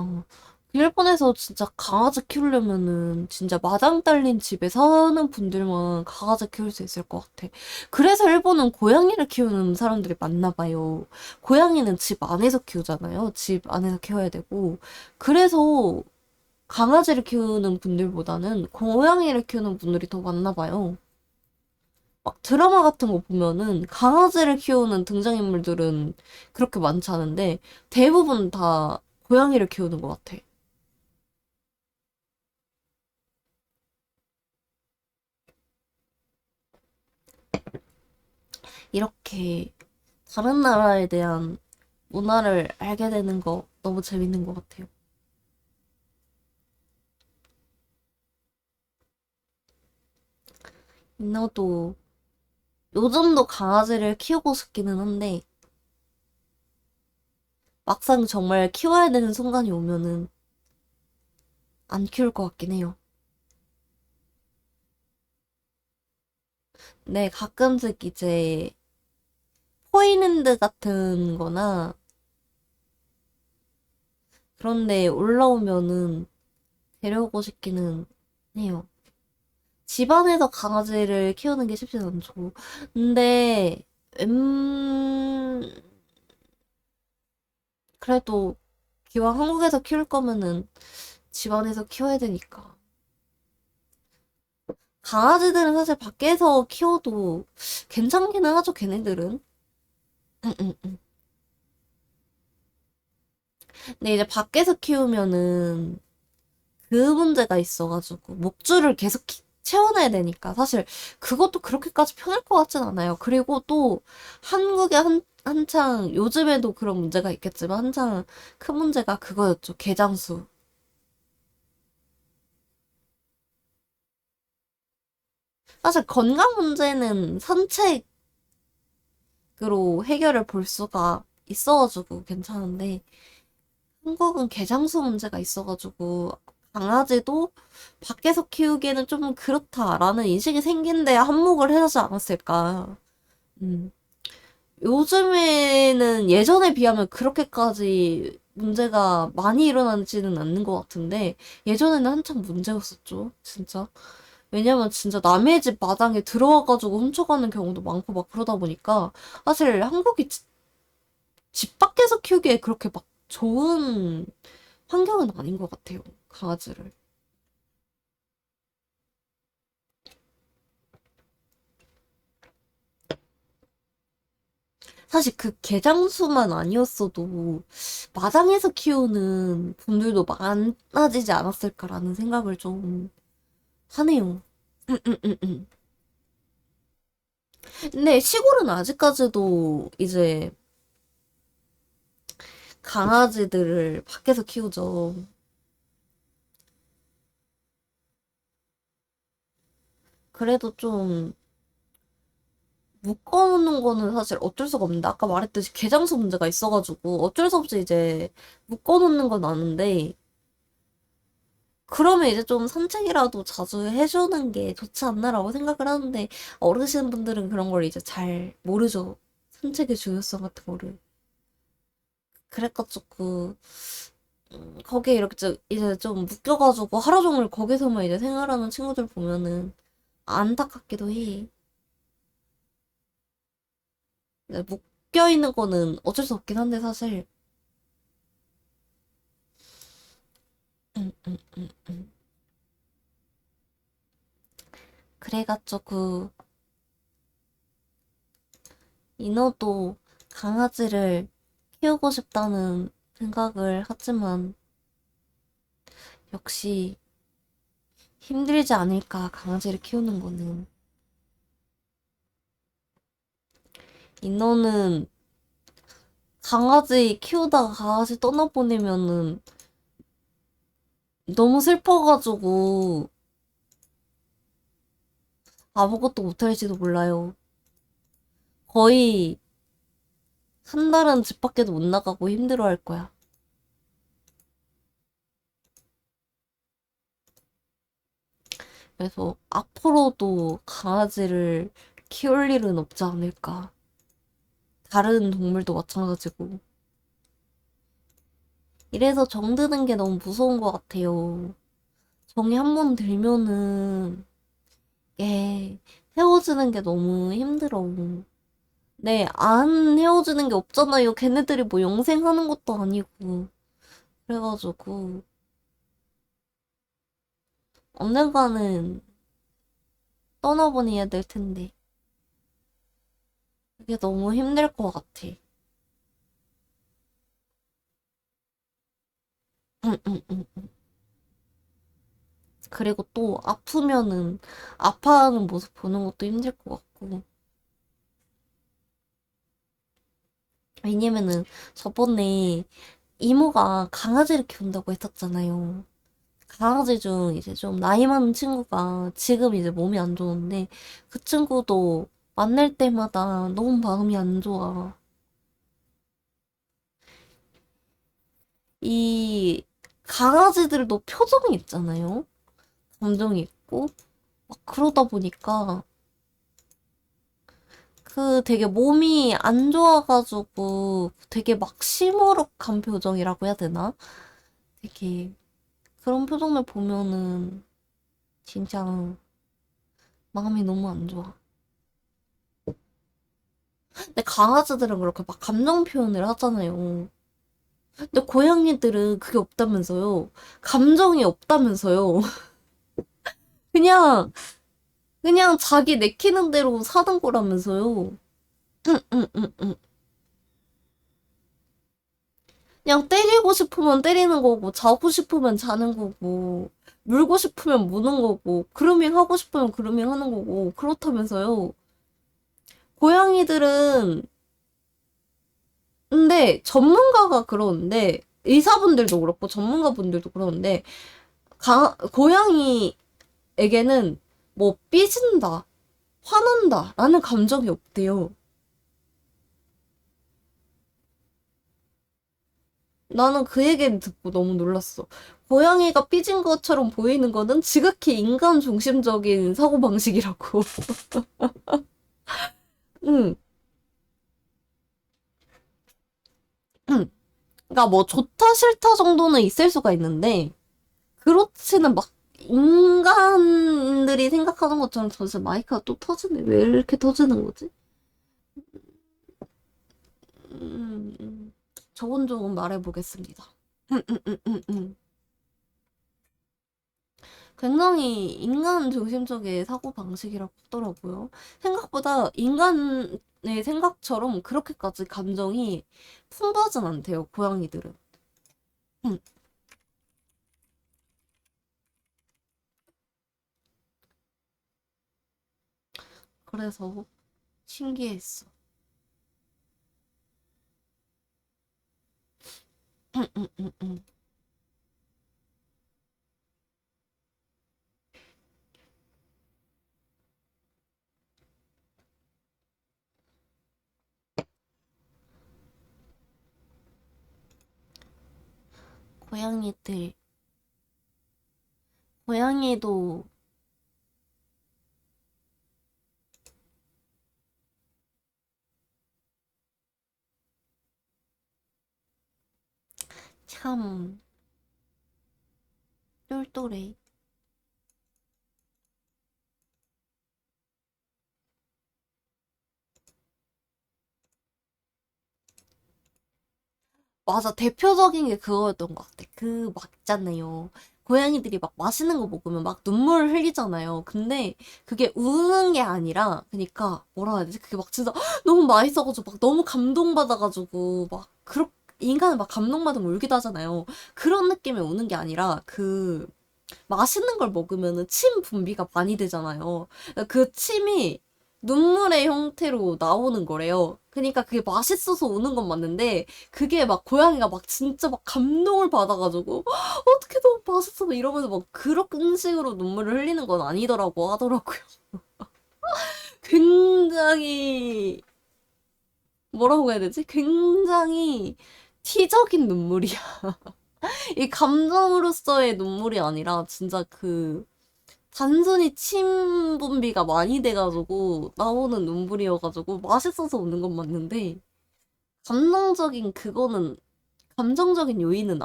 일본에서 진짜 강아지 키우려면은 진짜 마당 딸린 집에 사는 분들만 강아지 키울 수 있을 것 같아. 그래서 일본은 고양이를 키우는 사람들이 많나 봐요. 고양이는 집 안에서 키우잖아요. 집 안에서 키워야 되고. 그래서 강아지를 키우는 분들보다는 고양이를 키우는 분들이 더 많나 봐요. 막 드라마 같은 거 보면은 강아지를 키우는 등장인물들은 그렇게 많지 않은데 대부분 다 고양이를 키우는 것 같아. 이렇게 다른 나라에 대한 문화를 알게 되는 거 너무 재밌는 것 같아요. 인어도 요즘도 강아지를 키우고 싶기는 한데 막상 정말 키워야 되는 순간이 오면은 안 키울 것 같긴 해요. 네, 가끔씩 이제 포인랜드 같은 거나 그런데 올라오면은 데려오고 싶기는 해요. 집안에서 강아지를 키우는 게 쉽진 않죠. 근데, 그래도 기왕 한국에서 키울 거면은 집안에서 키워야 되니까. 강아지들은 사실 밖에서 키워도 괜찮기는 하죠, 걔네들은. 응, 응, 응. 근데 이제 밖에서 키우면은 그 문제가 있어가지고 목줄을 계속 채워놔야 되니까 사실 그것도 그렇게까지 편할 것 같진 않아요. 그리고 또 한국에 한창 요즘에도 그런 문제가 있겠지만 한창 큰 문제가 그거였죠. 개장수. 사실 건강 문제는 산책으로 해결을 볼 수가 있어가지고 괜찮은데 한국은 개장수 문제가 있어가지고 강아지도 밖에서 키우기에는 좀 그렇다라는 인식이 생긴 데 한몫을 해주지 않았을까. 음. 요즘에는 예전에 비하면 그렇게까지 문제가 많이 일어나지는 않는 것 같은데 예전에는 한창 문제였었죠, 진짜. 왜냐면 진짜 남의 집 마당에 들어와가지고 훔쳐가는 경우도 많고 막 그러다 보니까 사실 한국이 집 밖에서 키우기에 그렇게 막 좋은 환경은 아닌 것 같아요. 강아지를. 사실 그 개장수만 아니었어도 마당에서 키우는 분들도 많아지지 않았을까라는 생각을 좀 하네요. 근데 시골은 아직까지도 이제 강아지들을 밖에서 키우죠. 그래도 좀 묶어놓는 거는 사실 어쩔 수가 없는데 아까 말했듯이 개장수 문제가 있어가지고 어쩔 수 없이 이제 묶어놓는 건 아는데 그러면 이제 좀 산책이라도 자주 해주는 게 좋지 않나라고 생각을 하는데 어르신분들은 그런 걸 이제 잘 모르죠. 산책의 중요성 같은 거를. 그래가지고 거기에 이렇게 이제 좀 묶여가지고 하루 종일 거기서만 이제 생활하는 친구들 보면은 안타깝기도 해. 근데 묶여 있는 거는 어쩔 수 없긴 한데 사실. 음, 음, 음. 그래가지고 인어도 강아지를 키우고 싶다는 생각을 하지만 역시 힘들지 않을까 강아지를 키우는 거는. 인어는 강아지 키우다가 강아지 떠나보내면은 너무 슬퍼가지고 아무것도 못할지도 몰라요. 거의 한 달은 집 밖에도 못 나가고 힘들어할 거야. 그래서 앞으로도 강아지를 키울 일은 없지 않을까. 다른 동물도 마찬가지고. 이래서 정 드는 게 너무 무서운 것 같아요. 정이 한 번 들면은, 이게 헤어지는 게 너무 힘들어. 네, 안 헤어지는 게 없잖아요. 걔네들이 뭐 영생하는 것도 아니고. 그래가지고, 언젠가는 떠나보내야 될 텐데. 그게 너무 힘들 것 같아. 응, 응, 응. 그리고 또 아프면은, 아파하는 모습 보는 것도 힘들 것 같고. 왜냐면은 저번에 이모가 강아지를 키운다고 했었잖아요. 강아지 중 이제 좀 나이 많은 친구가 지금 이제 몸이 안 좋은데 그 친구도 만날 때마다 너무 마음이 안 좋아. 이 강아지들도 표정이 있잖아요. 감정이 있고 막 그러다 보니까 그 되게 몸이 안 좋아가지고 되게 막 시무룩한 표정이라고 해야 되나? 되게 그런 표정을 보면은 진짜 마음이 너무 안 좋아. 근데 강아지들은 그렇게 막 감정 표현을 하잖아요. 근데 고양이들은 그게 없다면서요. 감정이 없다면서요. 그냥, 그냥 자기 내키는 대로 사는 거라면서요. 응, 응, 응, 응. 그냥 때리고 싶으면 때리는 거고, 자고 싶으면 자는 거고, 물고 싶으면 무는 거고, 그루밍 하고 싶으면 그루밍 하는 거고, 그렇다면서요. 고양이들은, 근데 전문가가 그러는데, 의사분들도 그렇고, 전문가분들도 그러는데, 고양이에게는 뭐 삐진다, 화난다, 라는 감정이 없대요. 나는 그 얘기를 듣고 너무 놀랐어. 고양이가 삐진 것처럼 보이는 거는 지극히 인간 중심적인 사고방식이라고. 응, 응. 그러니까 뭐 좋다 싫다 정도는 있을 수가 있는데, 그렇지는 막 인간들이 생각하는 것처럼 저기서 마이크가 또 터지네. 왜 이렇게 터지는 거지? 조금 말해보겠습니다. 음, 음, 음, 음. 굉장히 인간 중심적인 사고 방식이라고 하더라고요. 생각보다 인간의 생각처럼 그렇게까지 감정이 풍부하진 않대요, 고양이들은. 음, 그래서 신기했어. 음, 음, 음, 음. 고양이들, 고양이도 참 똘똘해. 맞아, 대표적인 게 그거였던 것 같아. 그 막 있잖아요. 고양이들이 막 맛있는 거 먹으면 막 눈물을 흘리잖아요. 근데 그게 우는 게 아니라, 그니까 뭐라 해야 되지? 그게 막 진짜 너무 맛있어가지고 막 너무 감동받아가지고 막 인간은 막 감동받으면 울기도 하잖아요. 그런 느낌의 우는 게 아니라 맛있는 걸 먹으면은 침 분비가 많이 되잖아요. 그 침이 눈물의 형태로 나오는 거래요. 그러니까 그게 맛있어서 우는 건 맞는데 그게 막 고양이가 막 진짜 막 감동을 받아가지고 어떻게 너무 맛있어 막 이러면서 막 그런 식으로 눈물을 흘리는 건 아니더라고 하더라고요. 굉장히 뭐라고 해야 되지? 굉장히 티적인 눈물이야. 이 감정으로서의 눈물이 아니라 진짜 단순히 침 분비가 많이 돼가지고 나오는 눈물이어가지고 맛있어서 우는 건 맞는데 감정적인 그거는 감정적인 요인은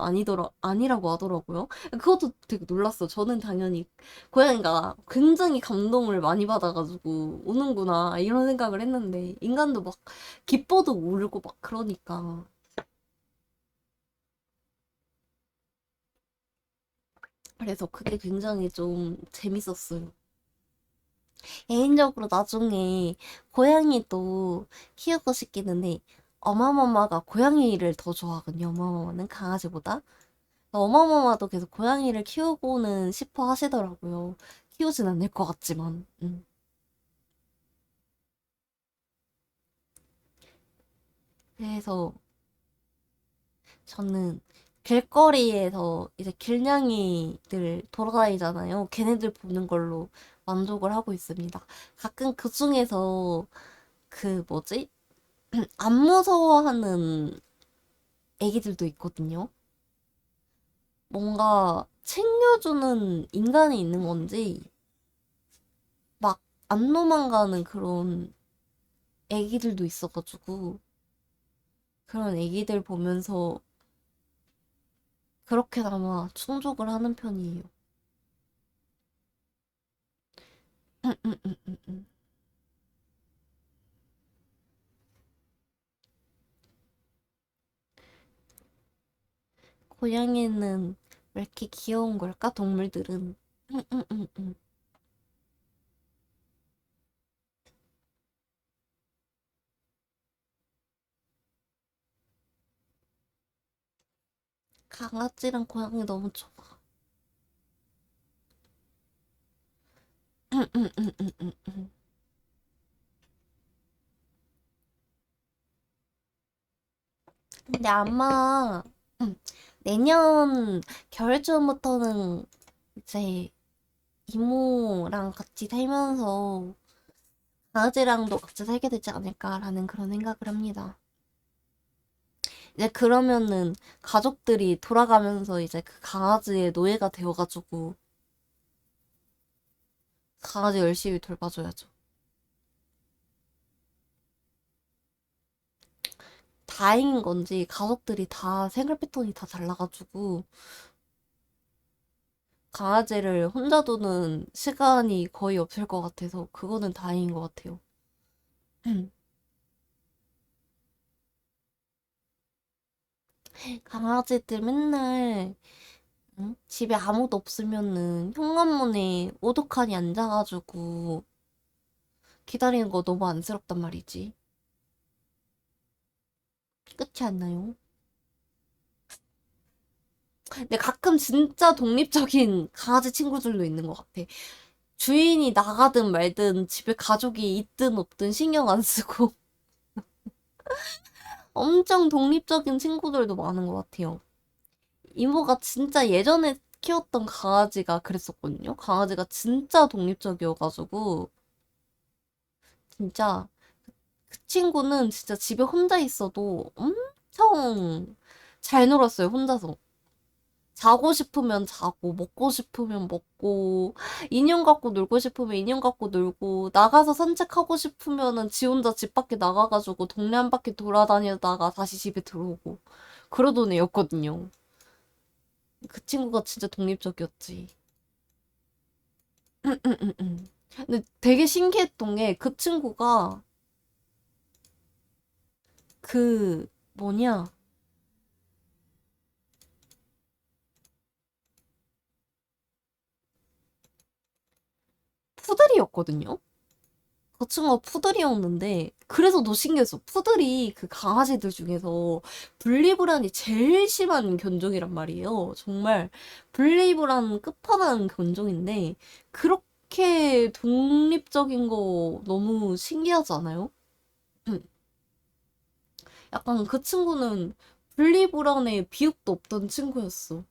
아니라고 하더라고요. 그것도 되게 놀랐어. 저는 당연히 고양이가 굉장히 감동을 많이 받아가지고 우는구나, 이런 생각을 했는데, 인간도 막 기뻐도 울고 막 그러니까. 그래서 그게 굉장히 좀 재밌었어요. 개인적으로 나중에 고양이도 키우고 싶기는 해. 어마마마가 고양이를 더 좋아하거든요. 어마마마는 강아지보다. 어마마마도 계속 고양이를 키우고는 싶어 하시더라고요. 키우진 않을 것 같지만. 그래서 저는 길거리에서 이제 길냥이들 돌아다니잖아요. 걔네들 보는 걸로 만족을 하고 있습니다. 가끔 그 중에서 그 뭐지? 안 무서워하는 애기들도 있거든요. 뭔가 챙겨주는 인간이 있는 건지 막 안 도망가는 그런 애기들도 있어가지고 그런 애기들 보면서 그렇게나마 충족을 하는 편이에요. 고양이는 왜 이렇게 귀여운 걸까? 동물들은. 음, 음, 음, 음. 강아지랑 고양이 너무 좋아. 음, 음, 음, 음, 음. 근데 아마 음, 내년 겨울쯤부터는 이제 이모랑 같이 살면서 강아지랑도 같이 살게 되지 않을까라는 그런 생각을 합니다. 이제 그러면은 가족들이 돌아가면서 이제 그 강아지의 노예가 되어가지고 강아지 열심히 돌봐줘야죠. 다행인 건지 가족들이 다 생활 패턴이 다 달라가지고 강아지를 혼자 두는 시간이 거의 없을 것 같아서 그거는 다행인 것 같아요. 강아지들 맨날 응? 집에 아무도 없으면은 현관문에 오독하니 앉아가지고 기다리는 거 너무 안쓰럽단 말이지. 끝이 안 나요. 근데 가끔 진짜 독립적인 강아지 친구들도 있는 것 같아. 주인이 나가든 말든 집에 가족이 있든 없든 신경 안 쓰고 엄청 독립적인 친구들도 많은 것 같아요. 이모가 진짜 예전에 키웠던 강아지가 그랬었거든요. 강아지가 진짜 독립적이어가지고 진짜 그 친구는 진짜 집에 혼자 있어도 엄청 잘 놀았어요, 혼자서. 자고 싶으면 자고, 먹고 싶으면 먹고, 인형 갖고 놀고 싶으면 인형 갖고 놀고, 나가서 산책하고 싶으면은 지 혼자 집 밖에 나가가지고 동네 한 바퀴 돌아다니다가 다시 집에 들어오고. 그러던 애였거든요. 그 친구가 진짜 독립적이었지. 근데 되게 신기했던 게 그 친구가 그 뭐냐, 푸들이었거든요. 그 친구가 푸들이었는데 그래서 더 신기했어. 푸들이 그 강아지들 중에서 분리불안이 제일 심한 견종이란 말이에요. 정말 분리불안 끝판왕 견종인데 그렇게 독립적인 거 너무 신기하지 않아요? 약간 그 친구는 분리불안에 비읍도 없던 친구였어.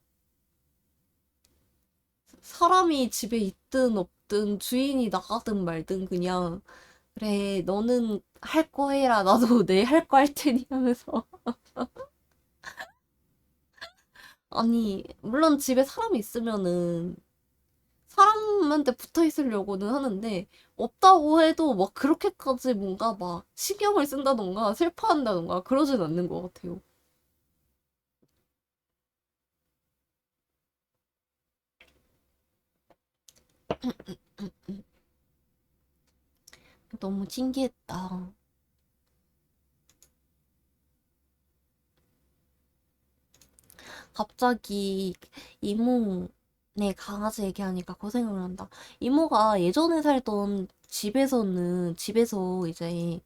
사람이 집에 있든 없든 주인이 나가든 말든 그냥 그래 너는 할 거 해라 나도 내 할 거 할 테니 하면서 아니 물론 집에 사람이 있으면은 사람한테 붙어 있으려고는 하는데 없다고 해도 막 그렇게까지 뭔가 막 신경을 쓴다던가 슬퍼한다던가 그러진 않는 것 같아요. 너무 신기했다. 갑자기 이모네 강아지 얘기하니까 그 생각이 난다. 이모가 예전에 살던 집에서 이제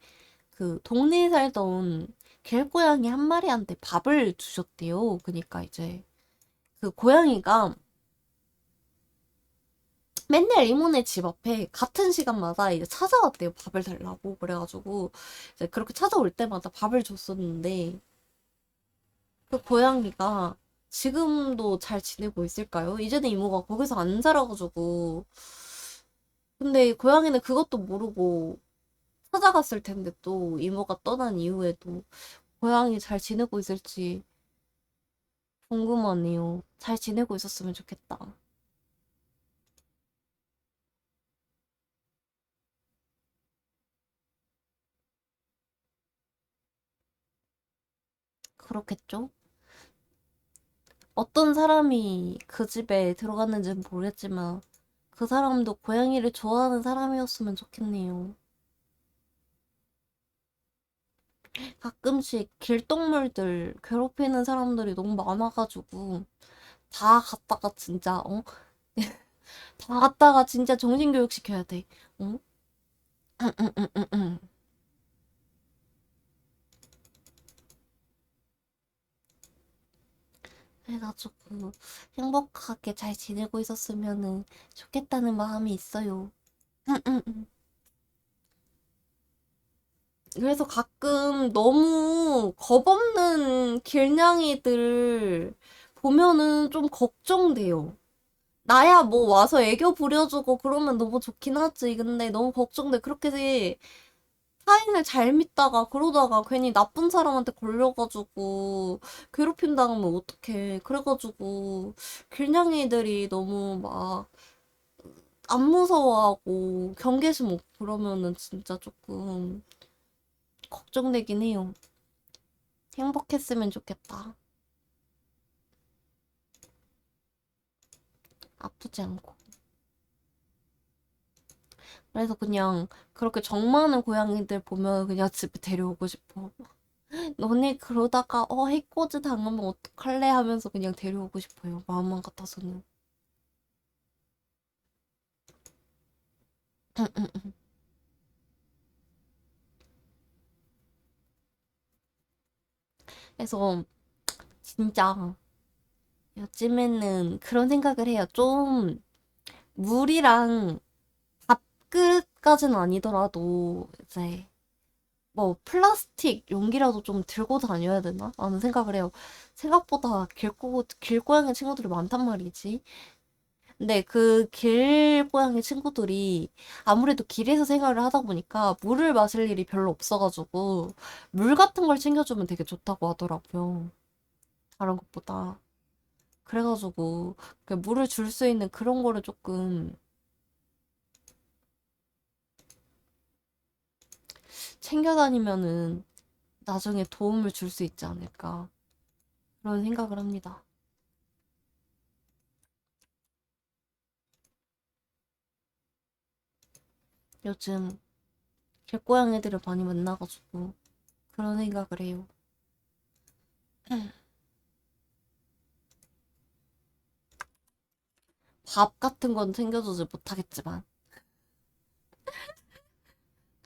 그 동네에 살던 길고양이 한 마리한테 밥을 주셨대요. 그니까 이제 그 고양이가 맨날 이모네 집 앞에 같은 시간마다 이제 찾아왔대요. 밥을 달라고. 그래가지고 이제 그렇게 찾아올 때마다 밥을 줬었는데 그 고양이가 지금도 잘 지내고 있을까요? 이제는 이모가 거기서 안 살아가지고. 근데 고양이는 그것도 모르고 찾아갔을 텐데 또 이모가 떠난 이후에도 고양이 잘 지내고 있을지 궁금하네요. 잘 지내고 있었으면 좋겠다. 그렇겠죠? 어떤 사람이 그 집에 들어갔는지는 모르겠지만 그 사람도 고양이를 좋아하는 사람이었으면 좋겠네요. 가끔씩 길동물들 괴롭히는 사람들이 너무 많아가지고 다 갔다가 진짜 다 갔다가 진짜 정신교육 시켜야 돼. 어? 그래가지고 행복하게 잘 지내고 있었으면 좋겠다는 마음이 있어요. 그래서 가끔 너무 겁없는 길냥이들 보면은 좀 걱정돼요. 나야 뭐 와서 애교 부려주고 그러면 너무 좋긴 하지. 근데 너무 걱정돼. 그렇게 타인을 잘 믿다가 그러다가 괜히 나쁜 사람한테 걸려가지고 괴롭힘 당하면 어떡해. 그래가지고 길냥이들이 너무 막 안 무서워하고 경계심 없고 그러면은 진짜 조금 걱정되긴 해요. 행복했으면 좋겠다. 아프지 않고. 그래서 그냥 그렇게 정 많은 고양이들 보면 그냥 집에 데려오고 싶어. 너네 그러다가 해코지 당하면 어떡할래 하면서 그냥 데려오고 싶어요. 마음만 같아서는. 그래서 진짜 요즘에는 그런 생각을 해요. 좀 물이랑 밥그릇까지는 아니더라도 이제 뭐 플라스틱 용기라도 좀 들고 다녀야 되나? 라는 생각을 해요. 생각보다 길고양이 친구들이 많단 말이지. 근데 그 길고양이 친구들이 아무래도 길에서 생활을 하다 보니까 물을 마실 일이 별로 없어가지고 물 같은 걸 챙겨주면 되게 좋다고 하더라고요. 다른 것보다. 그래가지고 그 물을 줄 수 있는 그런 거를 조금 챙겨 다니면은 나중에 도움을 줄 수 있지 않을까. 그런 생각을 합니다. 요즘 길고양이들을 많이 만나가지고 그런 생각을 해요. 밥 같은 건 챙겨주지 못하겠지만.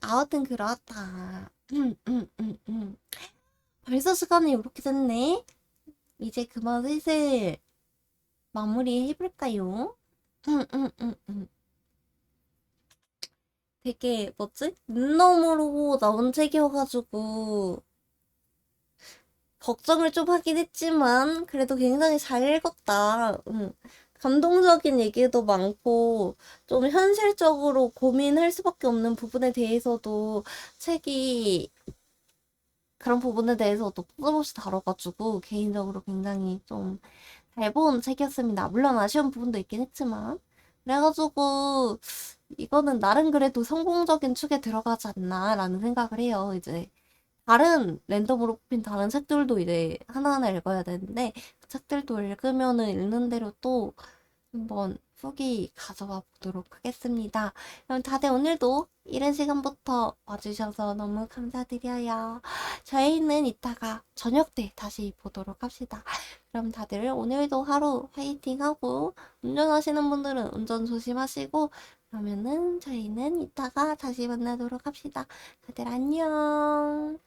아무튼 그렇다. 벌써 시간이 이렇게 됐네? 이제 그만 슬슬 마무리 해볼까요? 되게, 뭐지? 눈너머로 나온 책이어가지고, 걱정을 좀 하긴 했지만, 그래도 굉장히 잘 읽었다. 감동적인 얘기도 많고, 좀 현실적으로 고민할 수밖에 없는 부분에 대해서도 책이 그런 부분에 대해서도 뜬금없이 다뤄가지고, 개인적으로 굉장히 좀 잘 본 책이었습니다. 물론 아쉬운 부분도 있긴 했지만. 그래가지고, 이거는 나름 그래도 성공적인 축에 들어가지 않나라는 생각을 해요. 이제 다른 랜덤으로 뽑힌 다른 책들도 이제 하나하나 읽어야 되는데 그 책들도 읽으면은 읽는 대로 또 한번 후기 가져와 보도록 하겠습니다. 그럼 다들 오늘도 이른 시간부터 와주셔서 너무 감사드려요. 저희는 이따가 저녁 때 다시 보도록 합시다. 그럼 다들 오늘도 하루 화이팅하고 운전하시는 분들은 운전 조심하시고 그러면은 저희는 이따가 다시 만나도록 합시다. 다들 안녕.